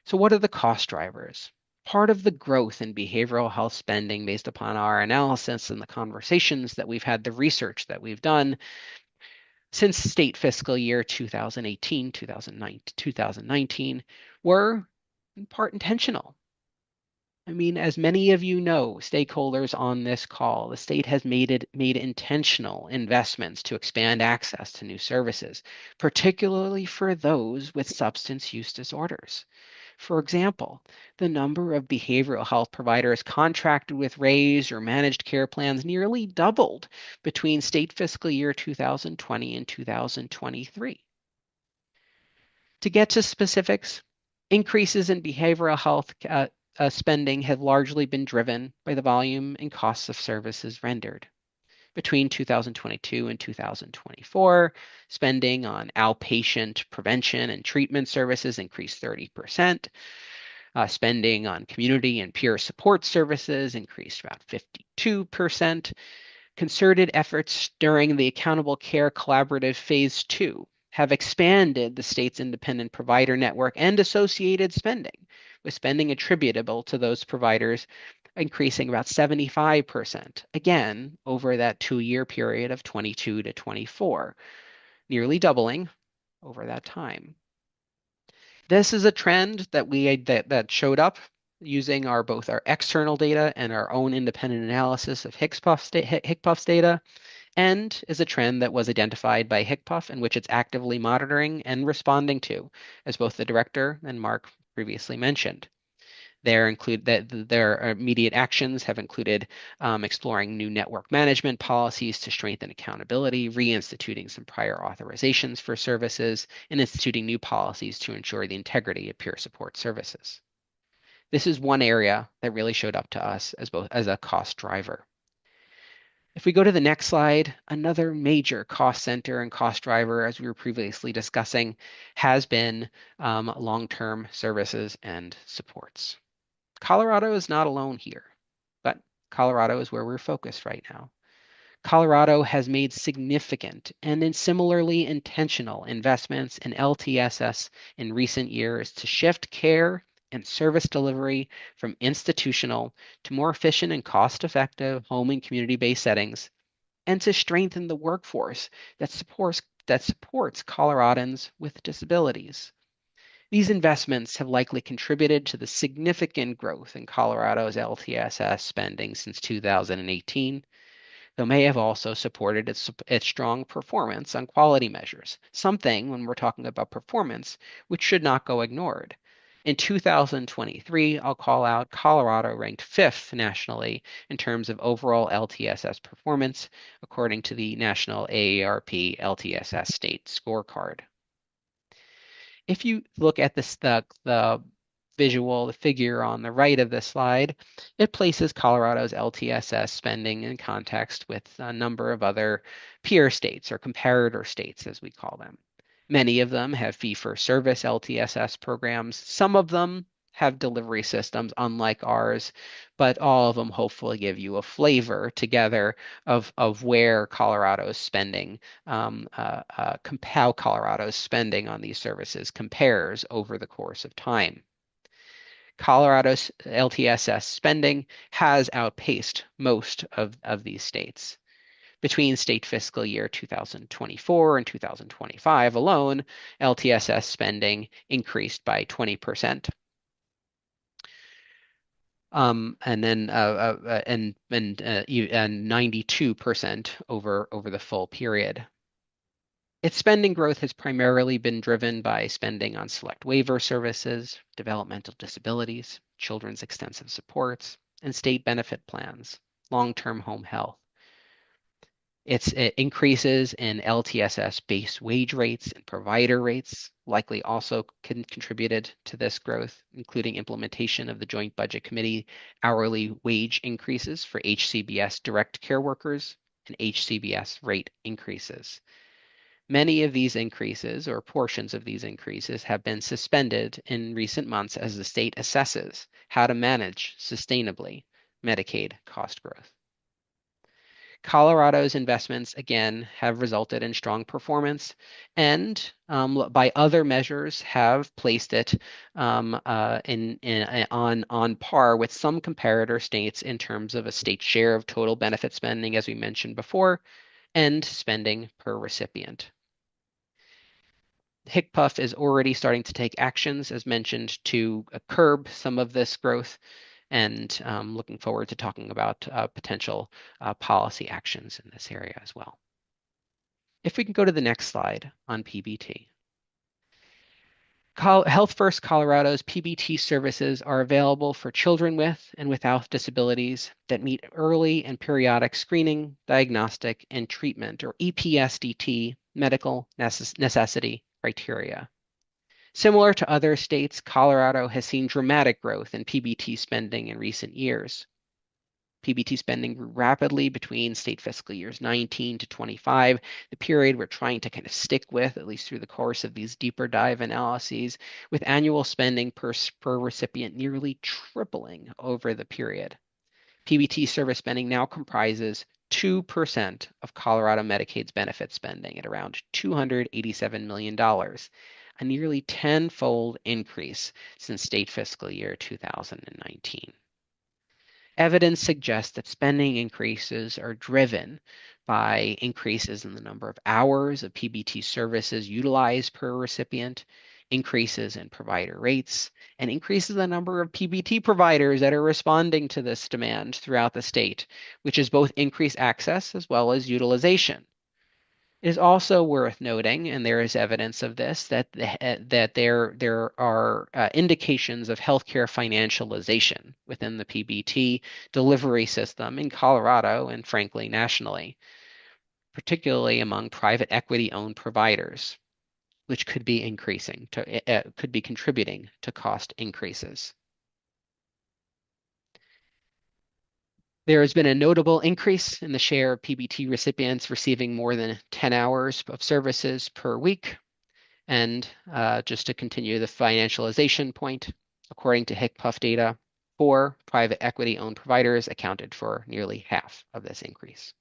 S6: So what are the cost drivers? Part of the growth in behavioral health spending, based upon our analysis and the conversations that we've had, the research that we've done since state fiscal year 2018, 2019, were in part intentional. I mean, as many of you know, stakeholders on this call, the state has made intentional investments to expand access to new services, particularly for those with substance use disorders. For example, the number of behavioral health providers contracted with RAEs or managed care plans nearly doubled between state fiscal year 2020 and 2023. To get to specifics, increases in behavioral health spending have largely been driven by the volume and costs of services rendered. Between 2022 and 2024, spending on outpatient prevention and treatment services increased 30%. Spending on community and peer support services increased about 52%. Concerted efforts during the Accountable Care Collaborative Phase 2 have expanded the state's independent provider network and associated spending, with spending attributable to those providers increasing about 75%, again, over that 2-year period of 22 to 24, nearly doubling over that time. This is a trend that showed up using both our external data and our own independent analysis of HCPUF's data, and is a trend that was identified by HCPUF, in which it's actively monitoring and responding to, as both the director and Mark previously mentioned. Their immediate actions have included exploring new network management policies to strengthen accountability, reinstituting some prior authorizations for services, and instituting new policies to ensure the integrity of peer support services. This is one area that really showed up to us as a cost driver. If we go to the next slide, another major cost center and cost driver, as we were previously discussing, has been long-term services and supports. Colorado is not alone here, but Colorado is where we're focused right now. Colorado has made significant and similarly intentional investments in LTSS in recent years to shift care and service delivery from institutional to more efficient and cost-effective home and community-based settings, and to strengthen the workforce that supports Coloradans with disabilities. These investments have likely contributed to the significant growth in Colorado's LTSS spending since 2018, though may have also supported its strong performance on quality measures, something, when we're talking about performance, which should not go ignored. In 2023, I'll call out Colorado ranked 5th nationally in terms of overall LTSS performance, according to the National AARP LTSS State Scorecard. If you look at the figure on the right of this slide, it places Colorado's LTSS spending in context with a number of other peer states or comparator states, as we call them. Many of them have fee-for-service LTSS programs. Some of them have delivery systems unlike ours, but all of them hopefully give you a flavor together of where Colorado's spending, how Colorado's spending on these services compares over the course of time. Colorado's LTSS spending has outpaced most of these states. Between state fiscal year 2024 and 2025 alone, LTSS spending increased by 20%. And 92% over the full period. Its spending growth has primarily been driven by spending on select waiver services, developmental disabilities, children's extensive supports, and state benefit plans, long-term home health. It increases in LTSS base wage rates and provider rates likely also contributed to this growth, including implementation of the Joint Budget Committee hourly wage increases for HCBS direct care workers and HCBS rate increases. Many of these increases, or portions of these increases, have been suspended in recent months as the state assesses how to manage sustainably Medicaid cost growth. Colorado's investments, again, have resulted in strong performance and by other measures have placed it on par with some comparator states in terms of a state share of total benefit spending, as we mentioned before, and spending per recipient. HCPF is already starting to take actions, as mentioned, to curb some of this growth, and looking forward to talking about potential policy actions in this area as well. If we can go to the next slide on PBT. Health First Colorado's PBT services are available for children with and without disabilities that meet early and periodic screening, diagnostic, and treatment, or EPSDT, medical necessity criteria. Similar to other states, Colorado has seen dramatic growth in PBT spending in recent years. PBT spending grew rapidly between state fiscal years 19 to 25, the period we're trying to kind of stick with, at least through the course of these deeper dive analyses, with annual spending per recipient nearly tripling over the period. PBT service spending now comprises 2% of Colorado Medicaid's benefit spending at around $287 million. A nearly tenfold increase since state fiscal year 2019. Evidence suggests that spending increases are driven by increases in the number of hours of PBT services utilized per recipient, increases in provider rates, and increases in the number of PBT providers that are responding to this demand throughout the state, which is both increased access as well as utilization. It is also worth noting, and there is evidence of this, that there are indications of healthcare financialization within the PBT delivery system in Colorado and frankly nationally, particularly among private equity-owned providers, which could be contributing to cost increases. There has been a notable increase in the share of PBT recipients receiving more than 10 hours of services per week. And just to continue the financialization point, according to HCPF data, 4 private equity-owned providers accounted for nearly half of this increase.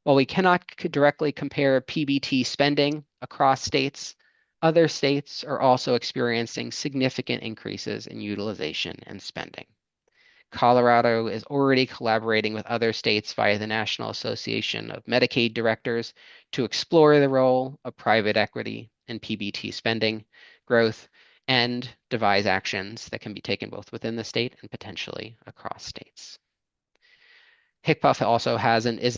S6: While we cannot directly compare PBT spending across states, Other states are also experiencing significant increases in utilization and spending. Colorado is already collaborating with other states via the National Association of Medicaid Directors to explore the role of private equity in PBT spending growth and devise actions that can be taken both within the state and potentially across states. HCPF also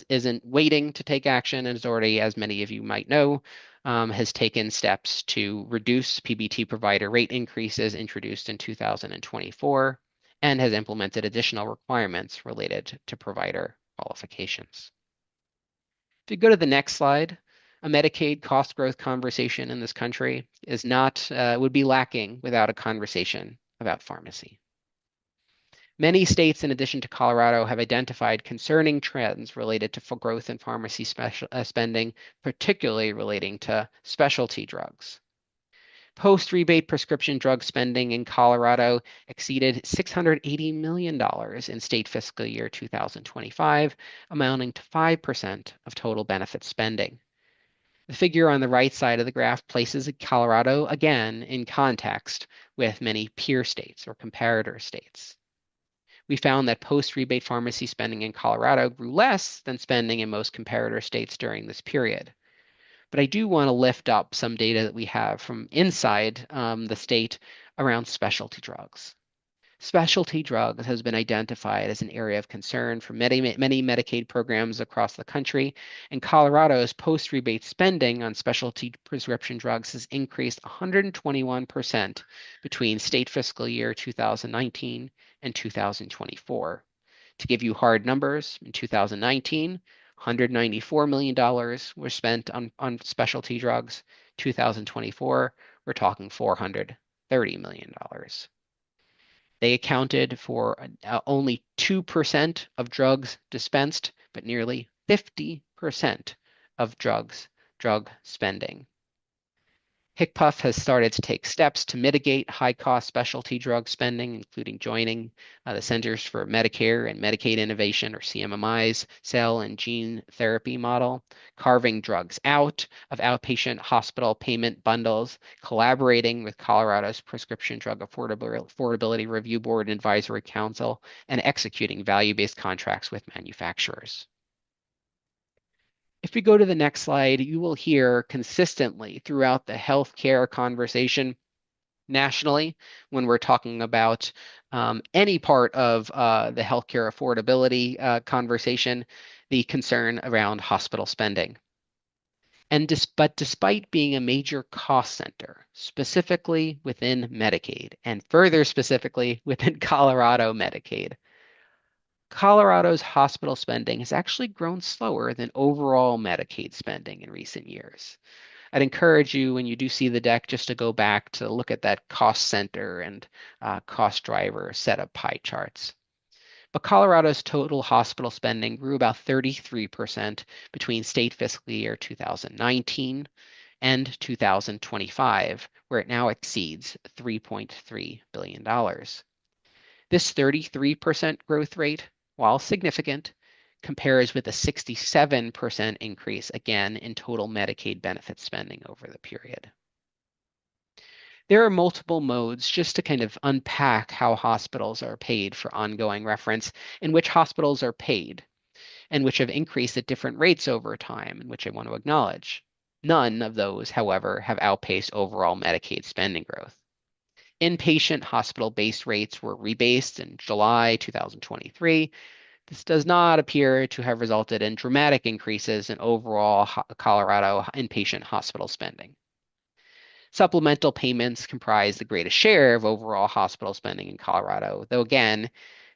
S6: isn't waiting to take action and is already, as many of you might know, has taken steps to reduce PBT provider rate increases introduced in 2024 and has implemented additional requirements related to provider qualifications. If you go to the next slide, a Medicaid cost growth conversation in this country is not would be lacking without a conversation about pharmacy. Many states, in addition to Colorado, have identified concerning trends related to growth in pharmacy spending, particularly relating to specialty drugs. Post-rebate prescription drug spending in Colorado exceeded $680 million in state fiscal year 2025, amounting to 5% of total benefit spending. The figure on the right side of the graph places Colorado again in context with many peer states or comparator states. We found that post-rebate pharmacy spending in Colorado grew less than spending in most comparator states during this period. But I do want to lift up some data that we have from inside the state around specialty drugs. Specialty drugs has been identified as an area of concern for many Medicaid programs across the country, and Colorado's post-rebate spending on specialty prescription drugs has increased 121% between state fiscal year 2019 and 2024. To give you hard numbers, in 2019, $194 million were spent on specialty drugs. 2024, we're talking $430 million. They accounted for only 2% of drugs dispensed, but nearly 50% of drug spending. HCPF has started to take steps to mitigate high-cost specialty drug spending, including joining the Centers for Medicare and Medicaid Innovation, or CMMI's, cell and gene therapy model, carving drugs out of outpatient hospital payment bundles, collaborating with Colorado's Prescription Drug Affordability Review Board and Advisory Council, and executing value-based contracts with manufacturers. If we go to the next slide, you will hear consistently throughout the healthcare conversation nationally, when we're talking about any part of the healthcare affordability conversation, the concern around hospital spending. But despite being a major cost center, specifically within Medicaid, and further specifically within Colorado Medicaid, Colorado's hospital spending has actually grown slower than overall Medicaid spending in recent years. I'd encourage you, when you do see the deck, just to go back to look at that cost center and cost driver set of pie charts. But Colorado's total hospital spending grew about 33% between state fiscal year 2019 and 2025, where it now exceeds $3.3 billion. This 33% growth rate, while significant, compares with a 67% increase again in total Medicaid benefit spending over the period. There are multiple modes, just to kind of unpack how hospitals are paid for ongoing reference, in which hospitals are paid, and which have increased at different rates over time, and which I want to acknowledge. None of those, however, have outpaced overall Medicaid spending growth. Inpatient hospital-based rates were rebased in July 2023. This does not appear to have resulted in dramatic increases in overall Colorado inpatient hospital spending. Supplemental payments comprise the greatest share of overall hospital spending in Colorado, though again,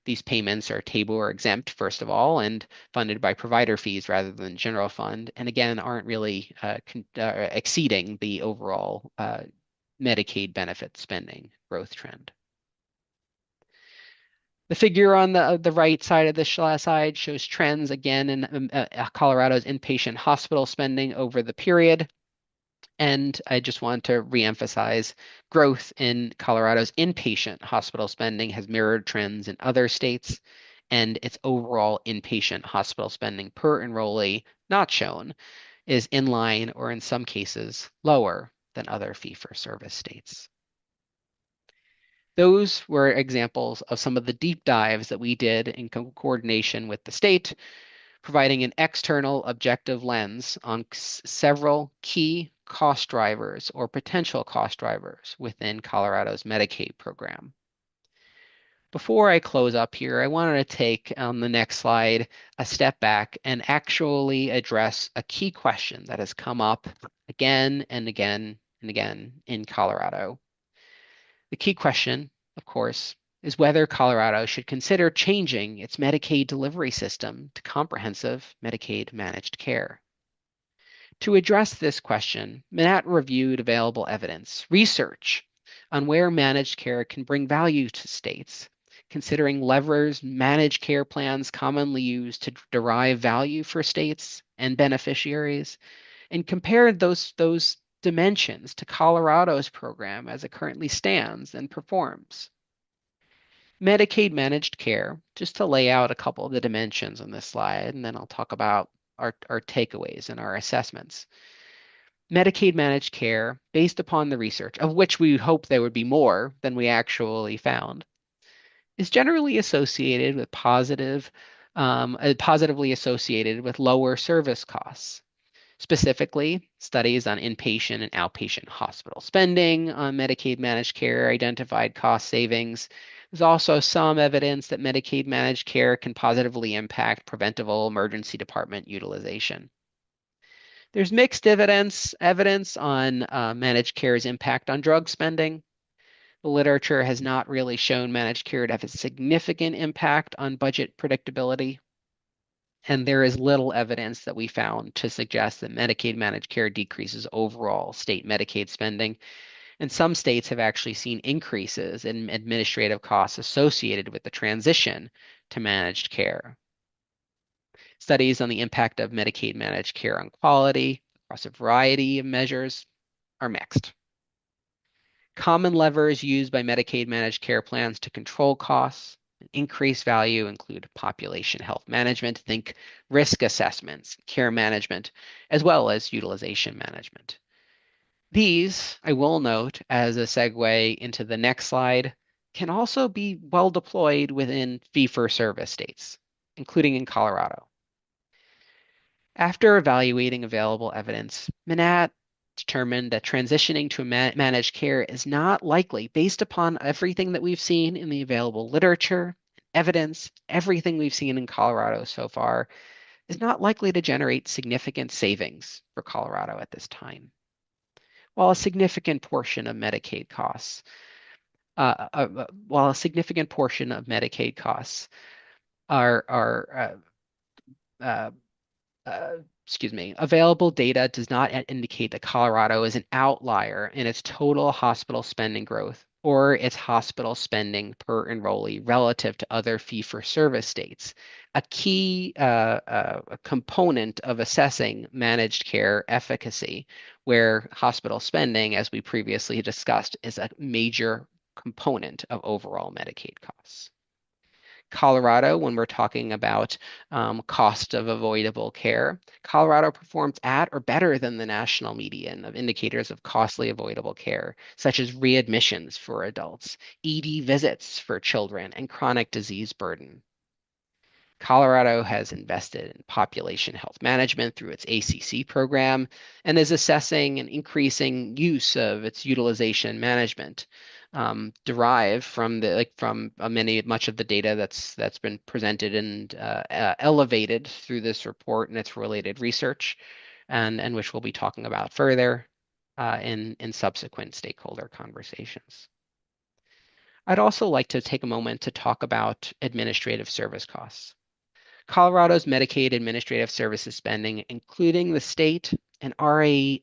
S6: these payments are table or exempt, first of all, and funded by provider fees rather than general fund, and again, aren't really exceeding the overall Medicaid benefit spending growth trend. The figure on the right side of the slide shows trends again in Colorado's inpatient hospital spending over the period. And I just want to reemphasize, growth in Colorado's inpatient hospital spending has mirrored trends in other states, and its overall inpatient hospital spending per enrollee, not shown, is in line or in some cases lower than other fee-for-service states. Those were examples of some of the deep dives that we did in coordination with the state, providing an external objective lens on several key cost drivers or potential cost drivers within Colorado's Medicaid program. Before I close up here, I wanted to take on the next slide a step back and actually address a key question that has come up again and again and again in Colorado. The key question, of course, is whether Colorado should consider changing its Medicaid delivery system to comprehensive Medicaid managed care. To address this question, Manat reviewed available evidence, research on where managed care can bring value to states, considering levers managed care plans commonly used to derive value for states and beneficiaries, and compared those dimensions to Colorado's program as it currently stands and performs. Medicaid managed care, just to lay out a couple of the dimensions on this slide, and then I'll talk about our takeaways and our assessments. Medicaid managed care, based upon the research, of which we hope there would be more than we actually found, is generally associated with positively associated with lower service costs. Specifically, studies on inpatient and outpatient hospital spending on Medicaid managed care identified cost savings. There's also some evidence that Medicaid managed care can positively impact preventable emergency department utilization. There's mixed evidence on managed care's impact on drug spending. The literature has not really shown managed care to have a significant impact on budget predictability. And there is little evidence that we found to suggest that Medicaid managed care decreases overall state Medicaid spending. And some states have actually seen increases in administrative costs associated with the transition to managed care. Studies on the impact of Medicaid managed care on quality across a variety of measures are mixed. Common levers used by Medicaid managed care plans to control costs and increase value include population health management, think risk assessments, care management, as well as utilization management. These, I will note as a segue into the next slide, can also be well deployed within fee-for-service states, including in Colorado. After evaluating available evidence, Manat determined that transitioning to managed care is not likely based upon everything that we've seen in the available literature, evidence, everything we've seen in Colorado so far is not likely to generate significant savings for Colorado at this time. While a significant portion of Medicaid costs, available data does not indicate that Colorado is an outlier in its total hospital spending growth or its hospital spending per enrollee relative to other fee-for-service states. A key component of assessing managed care efficacy, where hospital spending, as we previously discussed, is a major component of overall Medicaid costs. Colorado, when we're talking about cost of avoidable care, Colorado performs at or better than the national median of indicators of costly avoidable care, such as readmissions for adults, ED visits for children, and chronic disease burden. Colorado has invested in population health management through its ACC program and is assessing an increasing use of its utilization management, derived from much of the data that's been presented and elevated through this report and its related research, and which we'll be talking about further in subsequent stakeholder conversations. I'd also like to take a moment to talk about administrative service costs. Colorado's Medicaid administrative services spending, including the state and the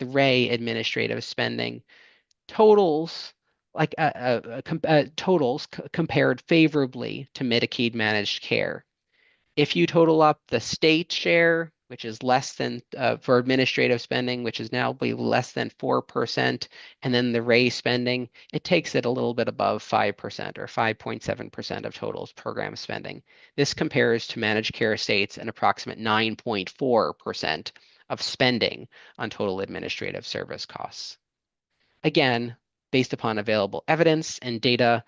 S6: RAE administrative spending, totals compared favorably to Medicaid managed care. If you total up the state share, which is less than for administrative spending, which is now be less than 4%, and then the RAE spending, it takes it a little bit above 5% or 5.7% of total program spending. This compares to managed care states an approximate 9.4% of spending on total administrative service costs. Again, based upon available evidence and data,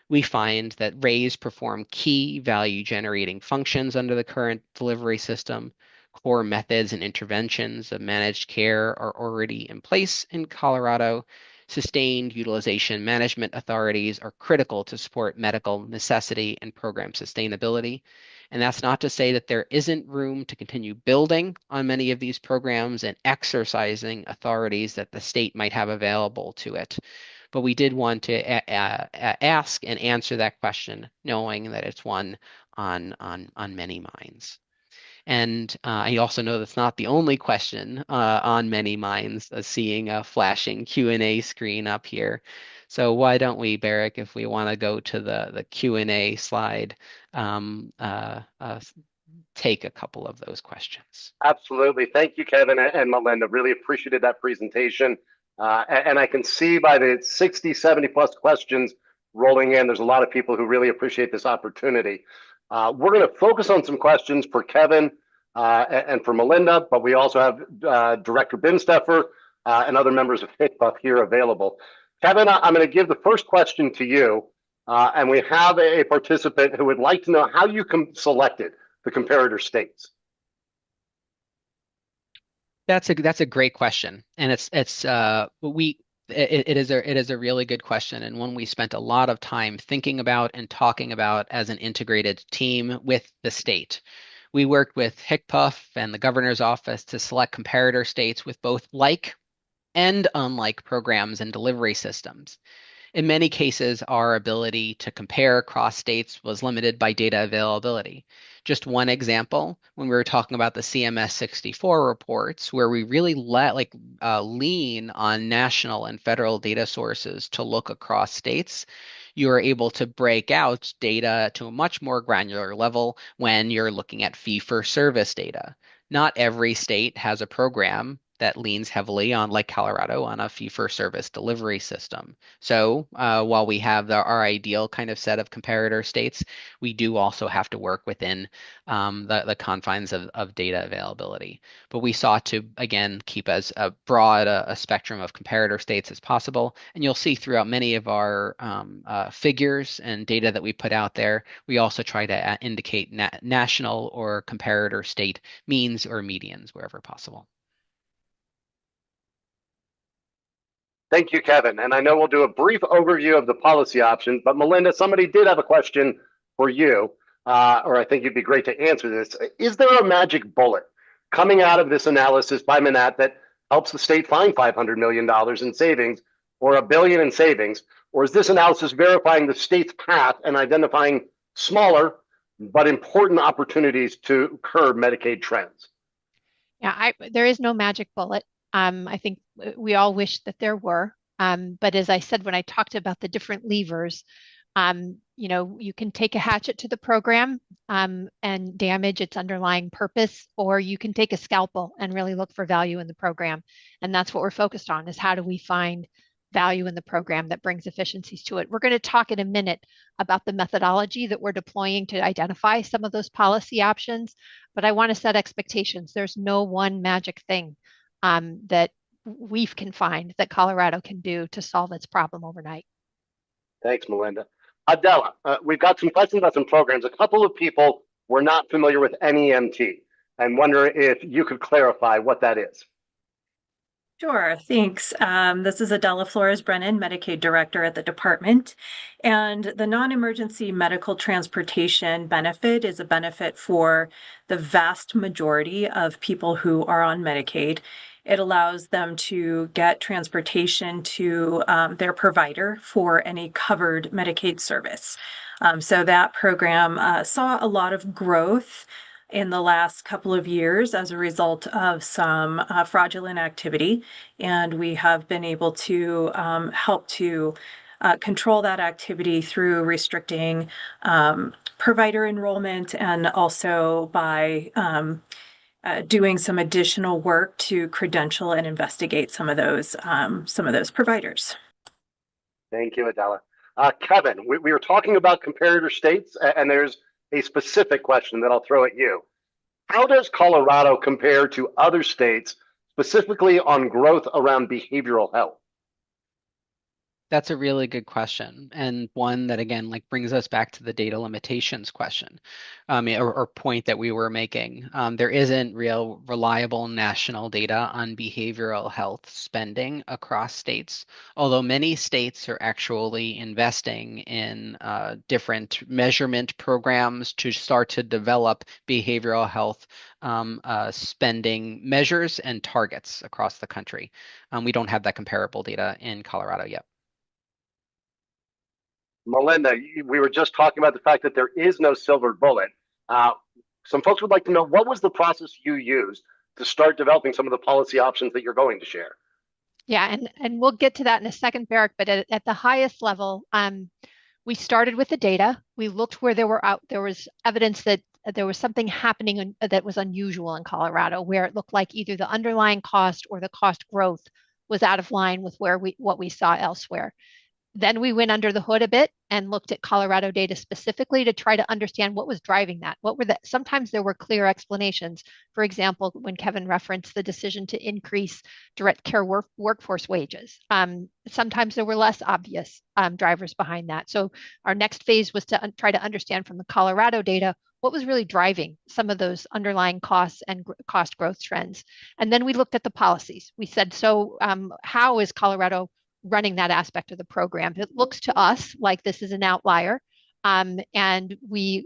S6: we find that RAIs perform key value generating functions under the current delivery system. Core methods and interventions of managed care are already in place in Colorado. Sustained utilization management authorities are critical to support medical necessity and program sustainability. And that's not to say that there isn't room to continue building on many of these programs and exercising authorities that the state might have available to it. But we did want to ask and answer that question, knowing that it's one on many minds. And I also know that's not the only question on many minds, seeing a flashing Q&A screen up here. So why don't we, Barrick, if we want to go to the Q&A slide, take a couple of those questions.
S1: Absolutely. Thank you, Kevin and Melinda. Really appreciated that presentation. And I can see by the 60, 70 plus questions rolling in, there's a lot of people who really appreciate this opportunity. We're going to focus on some questions for Kevin and for Melinda, but we also have Director Binsteffer and other members of HICPUF here available. Kevin, I'm going to give the first question to you, and we have a participant who would like to know how you selected the comparator states.
S6: That's a great question, and it is a really good question, and one we spent a lot of time thinking about and talking about as an integrated team with the state. We worked with HICPUF and the governor's office to select comparator states with both like and unlike programs and delivery systems. In many cases, our ability to compare across states was limited by data availability. Just one example, when we were talking about the CMS 64 reports, where we really lean on national and federal data sources to look across states, you are able to break out data to a much more granular level when you're looking at fee-for-service data. Not every state has a program that leans heavily on, like Colorado, on a fee-for-service delivery system. So while we have our ideal kind of set of comparator states, we do also have to work within the confines of data availability. But we sought to, again, keep as broad a spectrum of comparator states as possible. And you'll see throughout many of our figures and data that we put out there, we also try to indicate national or comparator state means or medians wherever possible.
S1: Thank you, Kevin. And I know we'll do a brief overview of the policy options, but Melinda, somebody did have a question for you, or I think you'd be great to answer this. Is there a magic bullet coming out of this analysis by Manat that helps the state find $500 million in savings or $1 billion in savings? Or is this analysis verifying the state's path and identifying smaller but important opportunities to curb Medicaid trends?
S5: Yeah, there is no magic bullet. I think we all wish that there were. But as I said, when I talked about the different levers, you can take a hatchet to the program and damage its underlying purpose, or you can take a scalpel and really look for value in the program. And that's what we're focused on, is how do we find value in the program that brings efficiencies to it. We're going to talk in a minute about the methodology that we're deploying to identify some of those policy options, but I want to set expectations. There's no one magic thing that we can find that Colorado can do to solve its problem overnight.
S1: Thanks, Melinda. Adela, we've got some questions about some programs. A couple of people were not familiar with NEMT and wonder if you could clarify what that is.
S7: Sure, thanks. This is Adela Flores-Brennan, Medicaid Director at the department. And the non-emergency medical transportation benefit is a benefit for the vast majority of people who are on Medicaid. It allows them to get transportation to their provider for any covered Medicaid service. So that program saw a lot of growth in the last couple of years as a result of some fraudulent activity. And we have been able to help to control that activity through restricting provider enrollment, and also by doing some additional work to credential and investigate some of those providers.
S1: Thank you, Adela. Kevin, we were talking about comparator states, and there's a specific question that I'll throw at you. How does Colorado compare to other states, specifically on growth around behavioral health?
S6: That's a really good question, and one that again like brings us back to the data limitations question, or point that we were making. There isn't real reliable national data on behavioral health spending across states, although many states are actually investing in different measurement programs to start to develop behavioral health spending measures and targets across the country. We don't have that comparable data in Colorado yet.
S1: Melinda, we were just talking about the fact that there is no silver bullet. Uh, some folks would like to know, what was the process you used to start developing some of the policy options that you're going to share?
S5: Yeah, and we'll get to that in a second, Barrick, but at the highest level, we started with the data. We looked where there was evidence that there was something happening that was unusual in Colorado, where it looked like either the underlying cost or the cost growth was out of line with what we saw elsewhere. Then we went under the hood a bit and looked at Colorado data specifically to try to understand what was driving that. Sometimes there were clear explanations. For example, when Kevin referenced the decision to increase direct care workforce wages. Sometimes there were less obvious drivers behind that. So our next phase was to try to understand from the Colorado data what was really driving some of those underlying costs and cost growth trends. And then we looked at the policies. We said, so how is Colorado running that aspect of the program? It looks to us like this is an outlier, and we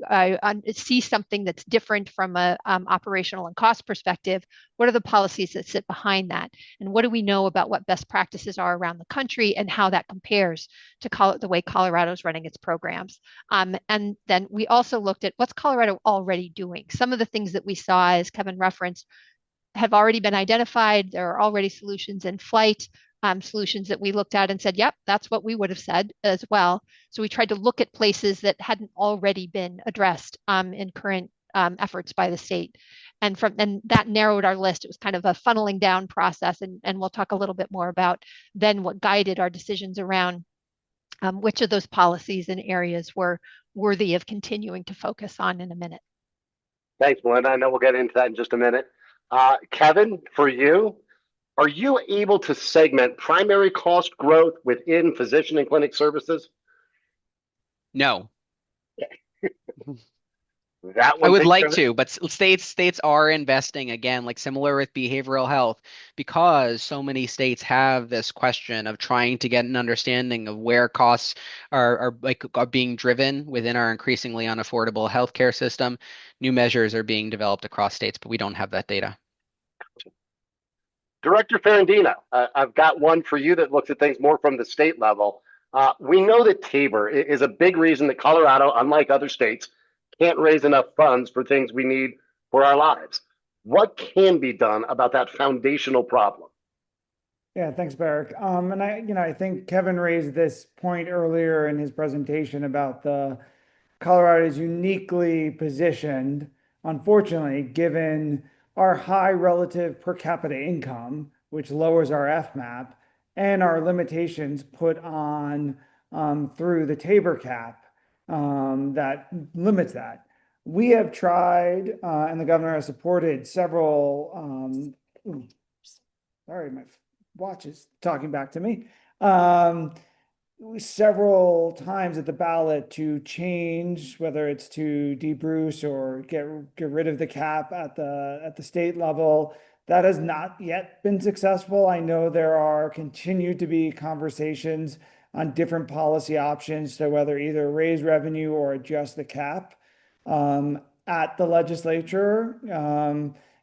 S5: see something that's different from a operational and cost perspective. What are the policies that sit behind that? And what do we know about what best practices are around the country and how that compares to the way Colorado's running its programs? And then we also looked at what's Colorado already doing. Some of the things that we saw, as Kevin referenced, have already been identified. There are already solutions in flight. Solutions that we looked at and said, yep, that's what we would have said as well. So we tried to look at places that hadn't already been addressed in current efforts by the state. And that narrowed our list. It was kind of a funneling down process. And we'll talk a little bit more about then what guided our decisions around which of those policies and areas were worthy of continuing to focus on in a minute.
S1: Thanks, Melinda. I know we'll get into that in just a minute. Kevin, for you, are you able to segment primary cost growth within physician and clinic services?
S6: No.
S1: That one
S6: I would
S1: takes
S6: like
S1: care of it.
S6: to, but states are investing again, like similar with behavioral health, because so many states have this question of trying to get an understanding of where costs are being driven within our increasingly unaffordable healthcare system. New measures are being developed across states, but we don't have that data.
S1: Director Ferrandino, I've got one for you that looks at things more from the state level. We know that Tabor is a big reason that Colorado, unlike other states, can't raise enough funds for things we need for our lives. What can be done about that foundational problem?
S3: Yeah, thanks, Barrick. And I think Kevin raised this point earlier in his presentation about Colorado is uniquely positioned, unfortunately, given our high relative per capita income, which lowers our FMAP, and our limitations put on through the Tabor cap that limits that. We have tried, and the governor has supported several. Sorry, my watch is talking back to me. Several times at the ballot to change, whether it's to de-Bruce or get rid of the cap at the state level. That has not yet been successful. I know there are continued to be conversations on different policy options to whether either raise revenue or adjust the cap at the legislature.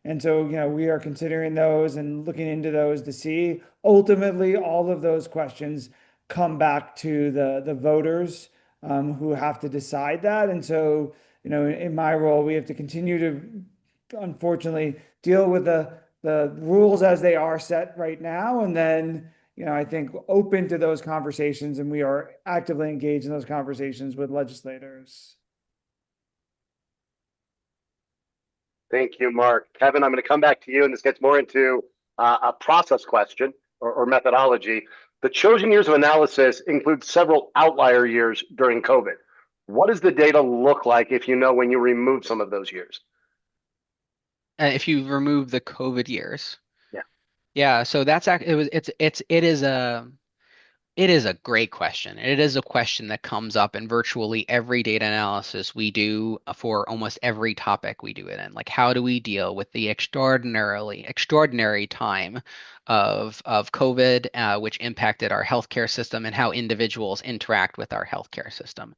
S3: And so, we are considering those and looking into those to see. Ultimately, all of those questions come back to the voters who have to decide that. And so, in my role, we have to continue to, unfortunately, deal with the rules as they are set right now. And then, I think open to those conversations, and we are actively engaged in those conversations with legislators.
S1: Thank you, Mark. Kevin, I'm going to come back to you, and this gets more into a process question or methodology. The chosen years of analysis include several outlier years during COVID. What does the data look like if you know when you remove some of those years?
S6: if you remove the COVID years.
S1: Yeah.
S6: Yeah, so that's it was it is a great question. It is a question that comes up in virtually every data analysis we do for almost every topic we do it in. Like, how do we deal with the extraordinary time of COVID, which impacted our healthcare system, and how individuals interact with our healthcare system?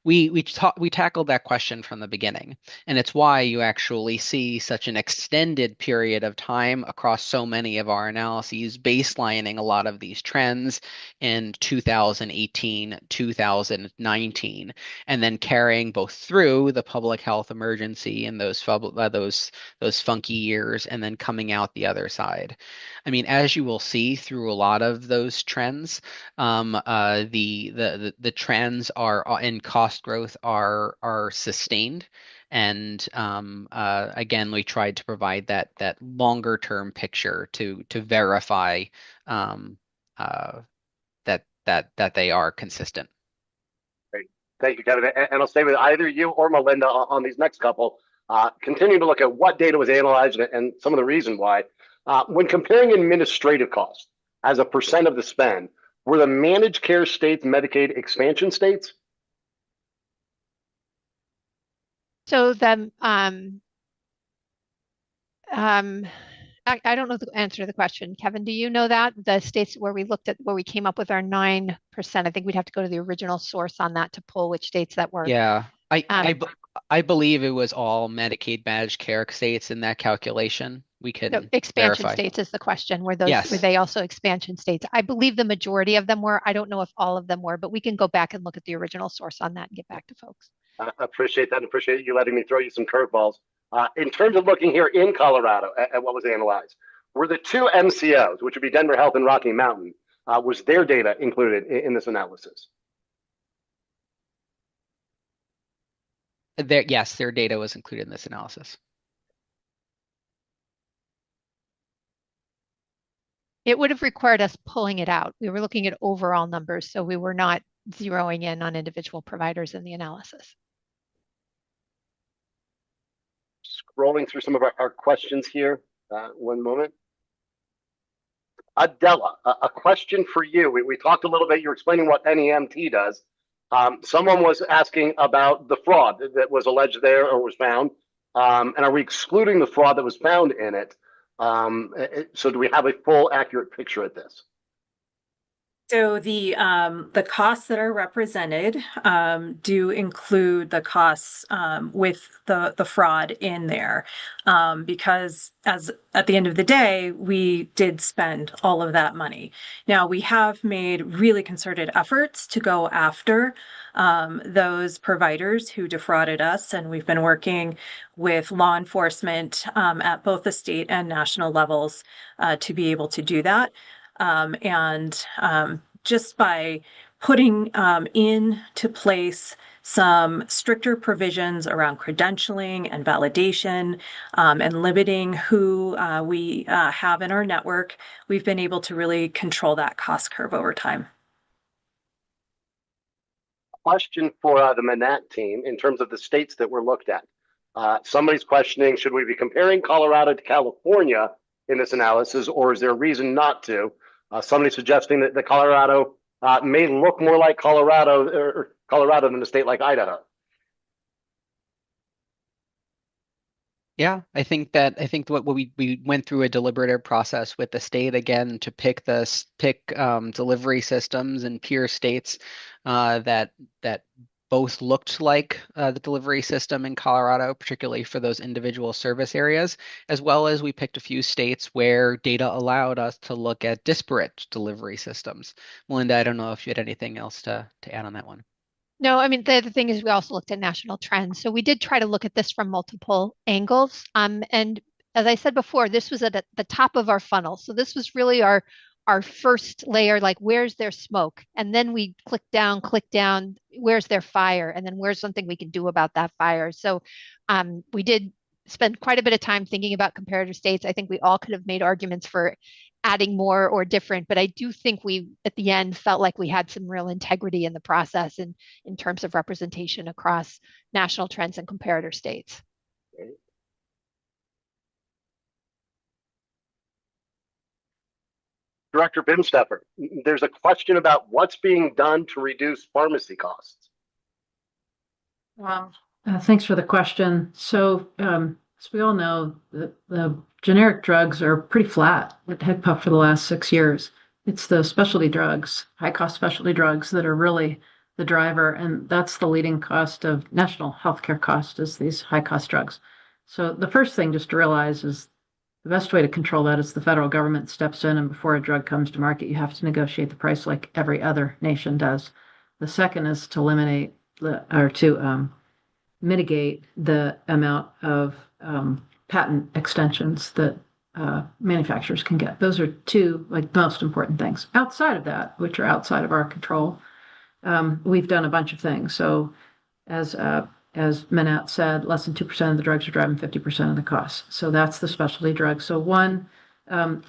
S6: We tackled that question from the beginning, and it's why you actually see such an extended period of time across so many of our analyses, baselining a lot of these trends in 2018, 2019, and then carrying both through the public health emergency and those funky years, and then coming out the other side. I mean, as you will see through a lot of those trends, the trends are in cost growth are sustained, and again, we tried to provide that longer term picture to verify um, that they are consistent.
S1: Great. Thank you, Kevin. And I'll stay with either you or Melinda on these next couple. Continue to look at what data was analyzed and some of the reason why. When comparing administrative costs as a percent of the spend, were the managed care states Medicaid expansion states?
S5: So I don't know the answer to the question. Kevin, do you know that? The states where we came up with our 9%, I think we'd have to go to the original source on that to pull which states that were.
S6: Yeah,
S5: Um,
S6: I believe it was all Medicaid managed care states in that calculation. We
S5: No,
S6: can
S5: expansion
S6: verify.
S5: states is the question. Were
S6: Yes.
S5: they also expansion states? I believe the majority of them were. I don't know if all of them were, but we can go back and look at the original source on that and get back to folks.
S1: I appreciate that and appreciate you letting me throw you some curveballs. In terms of looking here in Colorado at what was analyzed, were the two MCOs, which would be Denver Health and Rocky Mountain, was their data included in this analysis?
S6: Yes, their data was included in this analysis.
S5: It would have required us pulling it out. We were looking at overall numbers, so we were not zeroing in on individual providers in the analysis.
S1: Scrolling through some of our questions here. One moment. Adela, a question for you. We talked a little bit, you were explaining what NEMT does. Someone was asking about the fraud that was alleged there or was found. And are we excluding the fraud that was found in it? So do we have a full, accurate picture of this?
S7: So the costs that are represented do include the costs with the fraud in there, because as at the end of the day, we did spend all of that money. Now we have made really concerted efforts to go after those providers who defrauded us, and we've been working with law enforcement at both the state and national levels to be able to do that. Just by putting into place some stricter provisions around credentialing and validation, and limiting who we have in our network, we've been able to really control that cost curve over time.
S1: Question for the Manat team in terms of the states that were looked at. Somebody's questioning, should we be comparing Colorado to California in this analysis, or is there a reason not to? Somebody suggesting that Colorado may look more like Colorado than a state like Idaho.
S6: Yeah, I think what we went through a deliberative process with the state again to pick delivery systems and peer states that both looked like the delivery system in Colorado, particularly for those individual service areas, as well as we picked a few states where data allowed us to look at disparate delivery systems. Melinda, I don't know if you had anything else to add on that one.
S5: No, I mean, the thing is, we also looked at national trends. So we did try to look at this from multiple angles. And as I said before, this was at the top of our funnel. So this was really our first layer, like where's their smoke? And then we click down, where's their fire? And then where's something we can do about that fire? So we did spend quite a bit of time thinking about comparator states. I think we all could have made arguments for adding more or different, but I do think we at the end felt like we had some real integrity in the process and in terms of representation across national trends and comparator states.
S1: Director Bimsteffer, there's a question about what's being done to reduce pharmacy costs.
S4: Thanks for the question. So, as we all know, the generic drugs are pretty flat at HICPA for the last 6 years. It's the specialty drugs, high-cost specialty drugs, that are really the driver, and that's the leading cost of national healthcare cost is these high-cost drugs. So the first thing just to realize is the best way to control that is the federal government steps in, and before a drug comes to market, you have to negotiate the price like every other nation does. The second is to eliminate or to mitigate the amount of patent extensions that manufacturers can get. Those are two most important things. Outside of that, which are outside of our control, we've done a bunch of things. So as Manat said, less than 2% of the drugs are driving 50% of the costs. So that's the specialty drugs. So one,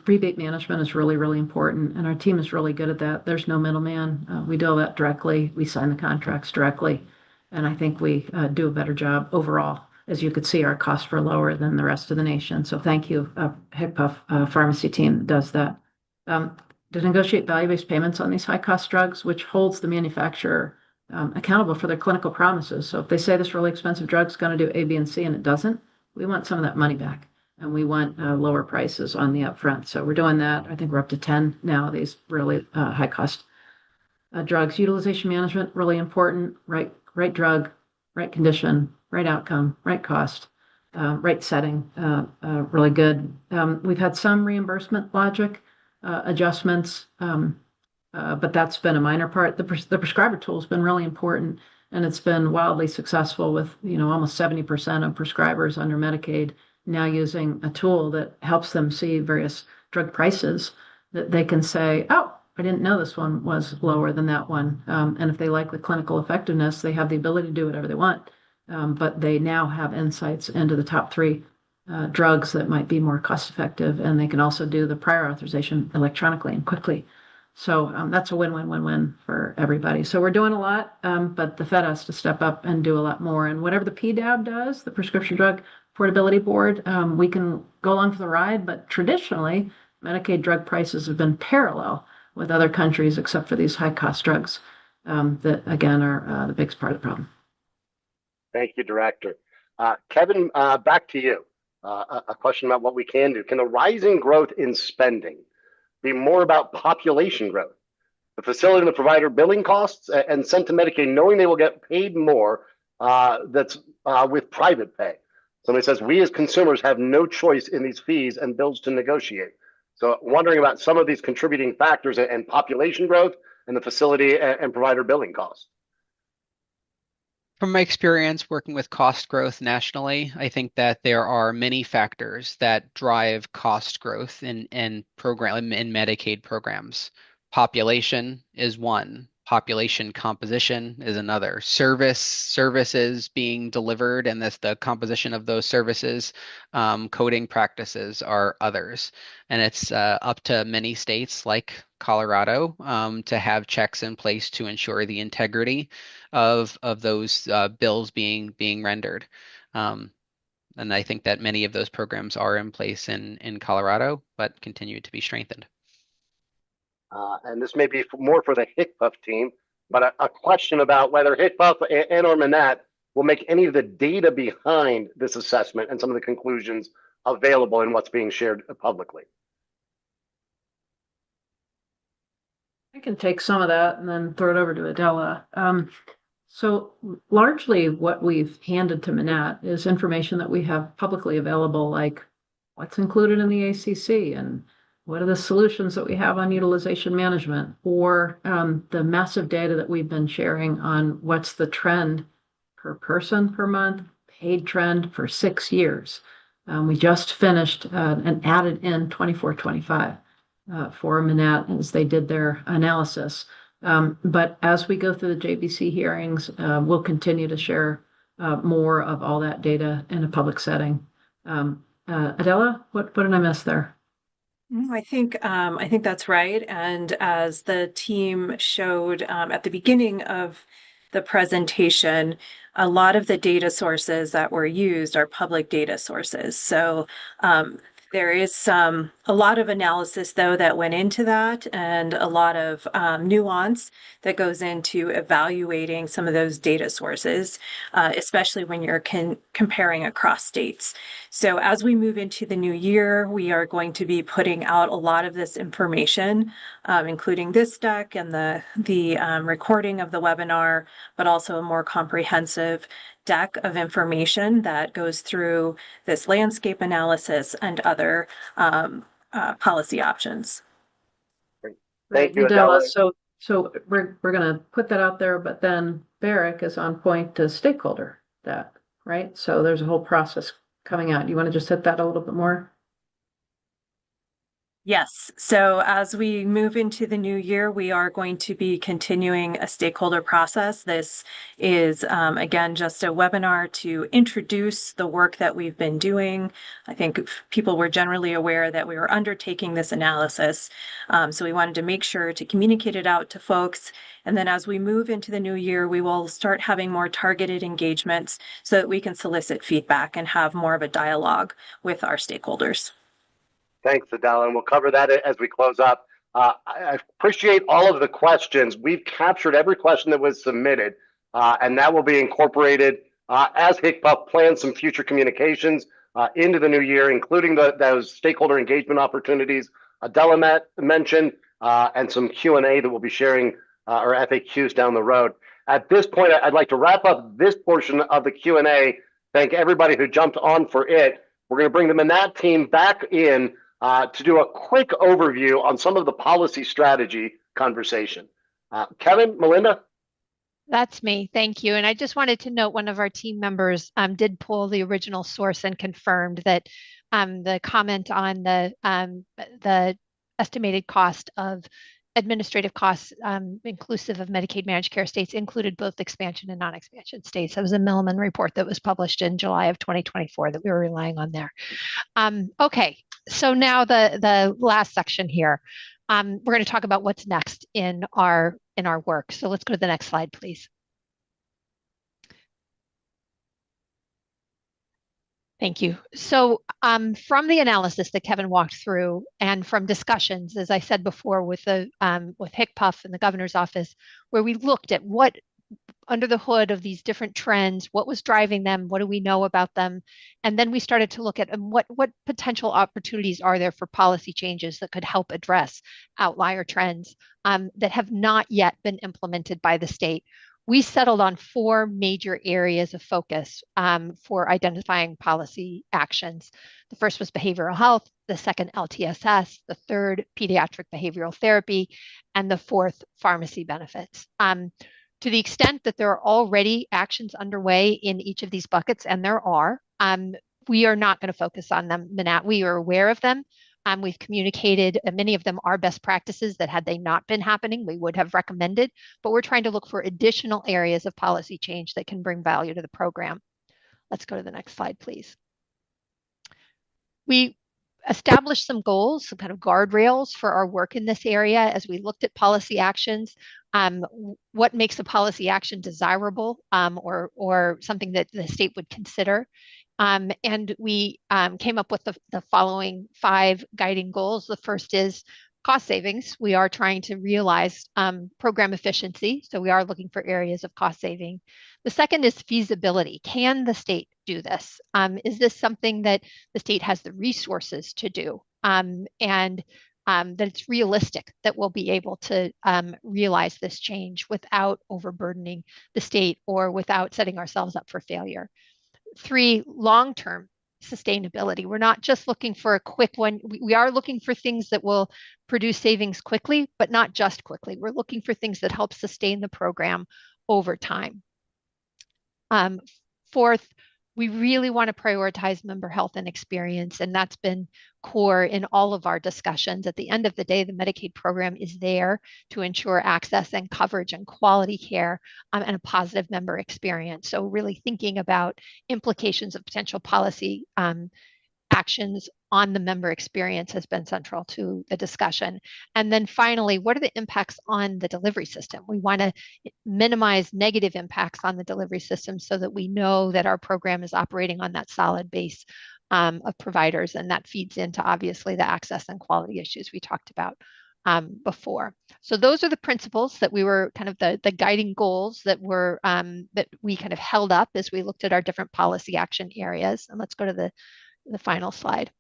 S4: rebate management is really, really important, and our team is really good at that. There's no middleman. We do all that directly. We sign the contracts directly, and I think we do a better job overall. As you could see, our costs were lower than the rest of the nation. So thank you, HICPA pharmacy team that does that. To negotiate value-based payments on these high-cost drugs, which holds the manufacturer accountable for their clinical promises. So if they say this really expensive drug is going to do A, B, and C, and it doesn't, we want some of that money back, and we want lower prices on the upfront. So we're doing that. I think we're up to 10 now, these really high-cost drugs. Utilization management, really important. Right drug, right condition, right outcome, right cost, right setting, really good. We've had some reimbursement logic adjustments, but that's been a minor part. The prescriber tool has been really important, and it's been wildly successful with almost 70% of prescribers under Medicaid now using a tool that helps them see various drug prices that they can say, oh, I didn't know this one was lower than that one. And if they like the clinical effectiveness, they have the ability to do whatever they want. But they now have insights into the top 3 drugs that might be more cost effective, and they can also do the prior authorization electronically and quickly. So that's a win-win-win-win for everybody. So we're doing a lot, but the Fed has to step up and do a lot more. And whatever the PDAB does, the Prescription Drug Affordability Board, we can go along for the ride, but traditionally, Medicaid drug prices have been parallel with other countries except for these high-cost drugs that, again, are the biggest part of the problem.
S1: Thank you, Director. Kevin, back to you. A question about what we can do. Can the rising growth in spending be more about population growth, the facility and the provider billing costs, and sent to Medicaid knowing they will get paid more that's with private pay? Somebody says, we as consumers have no choice in these fees and bills to negotiate. So wondering about some of these contributing factors and population growth and the facility and provider billing costs.
S6: From my experience working with cost growth nationally, I think that there are many factors that drive cost growth in Medicaid programs. Population is one. Population composition is another. Services being delivered and the composition of those services, coding practices are others. And it's up to many states like Colorado to have checks in place to ensure the integrity of those bills being rendered. And I think that many of those programs are in place in Colorado, but continue to be strengthened.
S1: And this may be more for the HICPUF team, but a question about whether HICPUF and or Manat will make any of the data behind this assessment and some of the conclusions available in what's being shared publicly.
S4: I can take some of that and then throw it over to Adela. So largely what we've handed to Manat is information that we have publicly available, like what's included in the ACC and what are the solutions that we have on utilization management, or the massive data that we've been sharing on what's the trend per person per month, paid trend for 6 years. We just finished and added in 24-25 for Manat as they did their analysis. But as we go through the JBC hearings, we'll continue to share more of all that data in a public setting. Adela, what did I miss there?
S7: No, I think that's right. And as the team showed at the beginning of the presentation, a lot of the data sources that were used are public data sources. So There is a lot of analysis, though, that went into that, and a lot of nuance that goes into evaluating some of those data sources, especially when you're comparing across states. So as we move into the new year, we are going to be putting out a lot of this information, including this deck and the recording of the webinar, but also a more comprehensive deck of information that goes through this landscape analysis and other policy options.
S1: Thank you,
S4: Adela.
S1: Adela.
S4: So we're going to put that out there, but then Barrick is on point to stakeholder that, right? So there's a whole process coming out. You want to just hit that a little bit more?
S7: Yes. So as we move into the new year, we are going to be continuing a stakeholder process. This is, again, just a webinar to introduce the work that we've been doing. I think people were generally aware that we were undertaking this analysis. So we wanted to make sure to communicate it out to folks. And then as we move into the new year, we will start having more targeted engagements so that we can solicit feedback and have more of a dialogue with our stakeholders.
S1: Thanks, Adela, and we'll cover that as we close up. I appreciate all of the questions. We've captured every question that was submitted, and that will be incorporated as HICPUF plans some future communications into the new year, including those stakeholder engagement opportunities Adela mentioned, and some Q&A that we'll be sharing, or FAQs down the road. At this point, I'd like to wrap up this portion of the Q&A. Thank everybody who jumped on for it. We're going to bring the Manat team back in to do a quick overview on some of the policy strategy conversation. Kevin, Melinda?
S5: That's me. Thank you. And I just wanted to note one of our team members did pull the original source and confirmed that the comment on the estimated cost of administrative costs inclusive of Medicaid managed care states included both expansion and non-expansion states. That was a Milliman report that was published in July of 2024 that we were relying on there. Okay, so now the last section here. We're going to talk about what's next in our work. So let's go to the next slide, please. Thank you. So from the analysis that Kevin walked through and from discussions, as I said before, with HICPUF and the governor's office, where we looked at what under the hood of these different trends, what was driving them, what do we know about them? And then we started to look at what potential opportunities are there for policy changes that could help address outlier trends that have not yet been implemented by the state. We settled on 4 major areas of focus for identifying policy actions. The first was behavioral health, the second LTSS, the third pediatric behavioral therapy, and the fourth pharmacy benefits. To the extent that there are already actions underway in each of these buckets, and there are, we are not going to focus on them, Manat. We are aware of them. We've communicated, many of them are best practices that had they not been happening, we would have recommended, but we're trying to look for additional areas of policy change that can bring value to the program. Let's go to the next slide, please. We established some goals, some kind of guardrails for our work in this area as we looked at policy actions. What makes a policy action desirable or something that the state would consider. And we came up with the following 5 guiding goals. The first is cost savings. We are trying to realize program efficiency. So we are looking for areas of cost saving. The second is feasibility. Can the state do this? Is this something that the state has the resources to do? And that it's realistic that we'll be able to realize this change without overburdening the state or without setting ourselves up for failure. 3, long-term sustainability. We're not just looking for a quick one. We are looking for things that will produce savings quickly, but not just quickly. We're looking for things that help sustain the program over time. 4th, we really want to prioritize member health and experience, and that's been core in all of our discussions. At the end of the day, the Medicaid program is there to ensure access and coverage and quality care and a positive member experience. So really thinking about implications of potential policy actions on the member experience has been central to the discussion. And then finally, what are the impacts on the delivery system? We want to minimize negative impacts on the delivery system so that we know that our program is operating on that solid base of providers, and that feeds into obviously the access and quality issues we talked about before. So those are the principles that we were kind of the guiding goals that were that we kind of held up as we looked at our different policy action areas. And let's go to the final slide.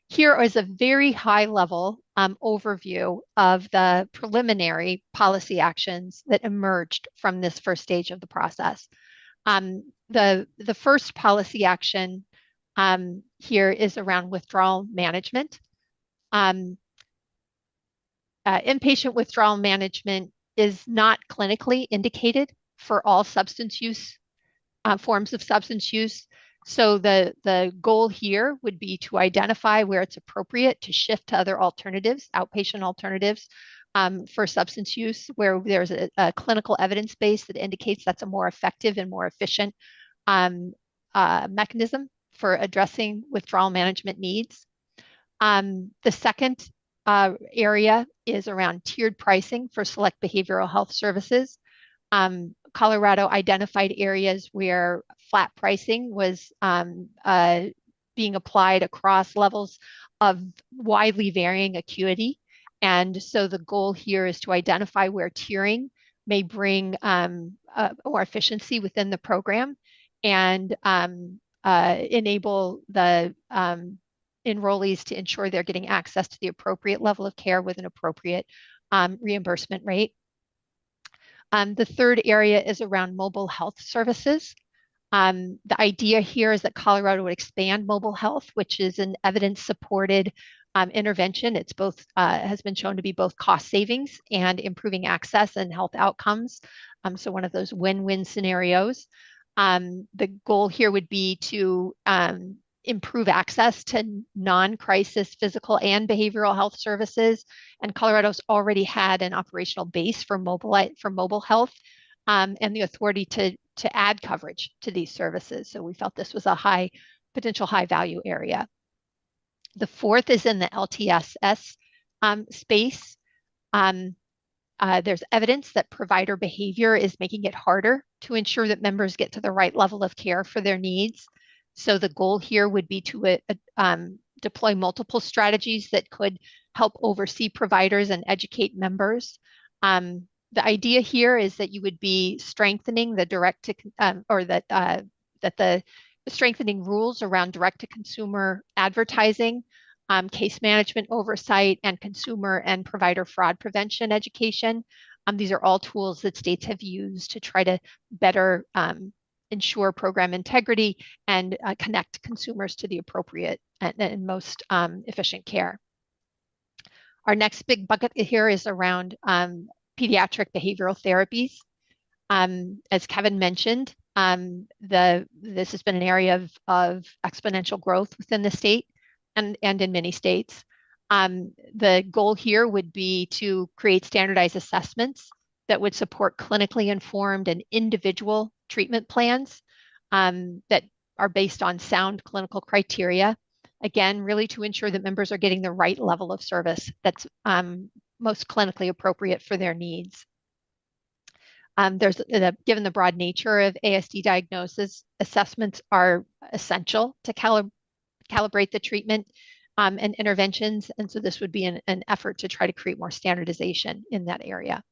S5: Here is a very high level overview of the preliminary policy actions that emerged from this first stage of the process. The first policy action here is around withdrawal management. Inpatient withdrawal management is not clinically indicated for all substance use, forms of substance use. So the goal here would be to identify where it's appropriate to shift to other alternatives, outpatient alternatives for substance use, where there's a clinical evidence base that indicates that's a more effective and more efficient mechanism for addressing withdrawal management needs. The second area is around tiered pricing for select behavioral health services. Colorado identified areas where flat pricing was being applied across levels of widely varying acuity. And so the goal here is to identify where tiering may bring more efficiency within the program and enable the enrollees to ensure they're getting access to the appropriate level of care with an appropriate reimbursement rate. The third area is around mobile health services. The idea here is that Colorado would expand mobile health, which is an evidence-supported intervention. It's both has been shown to be both cost savings and improving access and health outcomes. So one of those win-win scenarios. The goal here would be to improve access to non-crisis physical and behavioral health services. And Colorado's already had an operational base for mobile health and the authority to add coverage to these services. So we felt this was a potential high value area. The fourth is in the LTSS space. There's evidence that provider behavior is making it harder to ensure that members get to the right level of care for their needs. So the goal here would be to deploy multiple strategies that could help oversee providers and educate members. The idea here is that you would be strengthening the strengthening rules around direct-to-consumer advertising, case management oversight, and consumer and provider fraud prevention education. These are all tools that states have used to try to better ensure program integrity and connect consumers to the appropriate and most efficient care. Our next big bucket here is around pediatric behavioral therapies. As Kevin mentioned, this has been an area of exponential growth within the state and in many states. The goal here would be to create standardized assessments that would support clinically informed and individual treatment plans that are based on sound clinical criteria. Again, really to ensure that members are getting the right level of service that's most clinically appropriate for their needs. Given the broad nature of ASD diagnosis, assessments are essential to calibrate the treatment and interventions. And so this would be an effort to try to create more standardization in that area.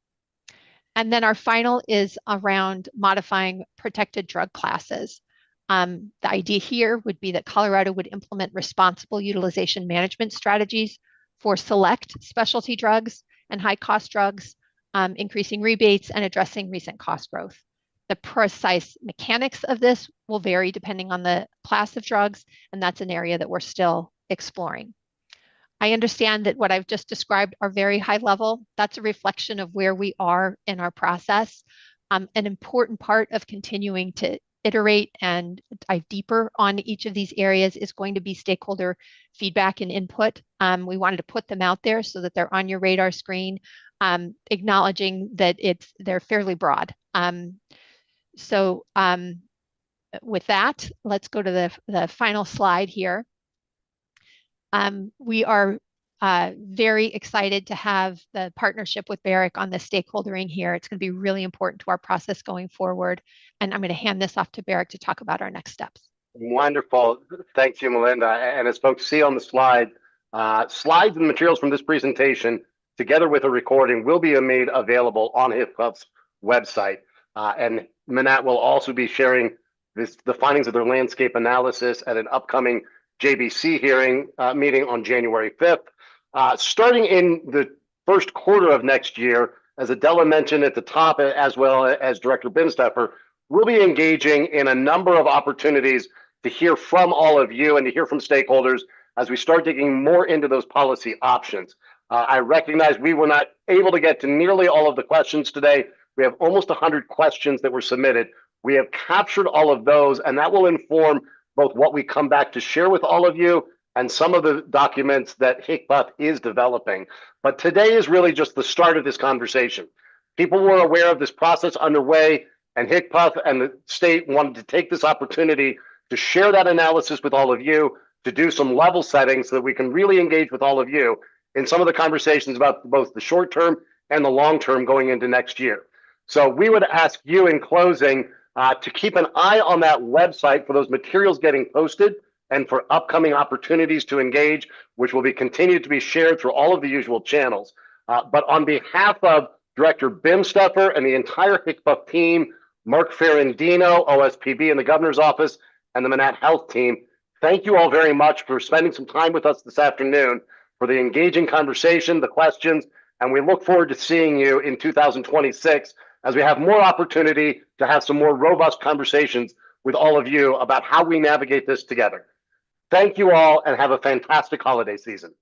S5: And then our final is around modifying protected drug classes. The idea here would be that Colorado would implement responsible utilization management strategies for select specialty drugs and high-cost drugs, increasing rebates and addressing recent cost growth. The precise mechanics of this will vary depending on the class of drugs, and that's an area that we're still exploring. I understand that what I've just described are very high level. That's a reflection of where we are in our process. An important part of continuing to iterate and dive deeper on each of these areas is going to be stakeholder feedback and input. We wanted to put them out there so that they're on your radar screen, acknowledging that they're fairly broad. With that, let's go to the final slide here. We are very excited to have the partnership with Barrick on the stakeholdering here. It's going to be really important to our process going forward. And I'm going to hand this off to Barrick to talk about our next steps.
S1: Wonderful. Thank you, Melinda. And as folks see on the slide, slides and materials from this presentation, together with a recording, will be made available on HIPPU's website. And Manat will also be sharing the findings of their landscape analysis at an upcoming JBC hearing meeting on January 5th. Starting in the first quarter of next year, as Adela mentioned at the top, as well as Director Bimsteffer, we'll be engaging in a number of opportunities to hear from all of you and to hear from stakeholders as we start digging more into those policy options. I recognize we were not able to get to nearly all of the questions today. We have almost 100 questions that were submitted. We have captured all of those, and that will inform both what we come back to share with all of you and some of the documents that HICPUF is developing. But today is really just the start of this conversation. People were aware of this process underway, and HICPUF and the state wanted to take this opportunity to share that analysis with all of you, to do some level setting so that we can really engage with all of you in some of the conversations about both the short term and the long term going into next year. So we would ask you in closing to keep an eye on that website for those materials getting posted and for upcoming opportunities to engage, which will be continued to be shared through all of the usual channels. But on behalf of Director Bimsteffer and the entire HICPUF team, Mark Ferrandino, OSPB and the Governor's Office, and the Manat Health team, thank you all very much for spending some time with us this afternoon, for the engaging conversation, the questions, and we look forward to seeing you in 2026 as we have more opportunity to have some more robust conversations with all of you about how we navigate this together. Thank you all and have a fantastic holiday season.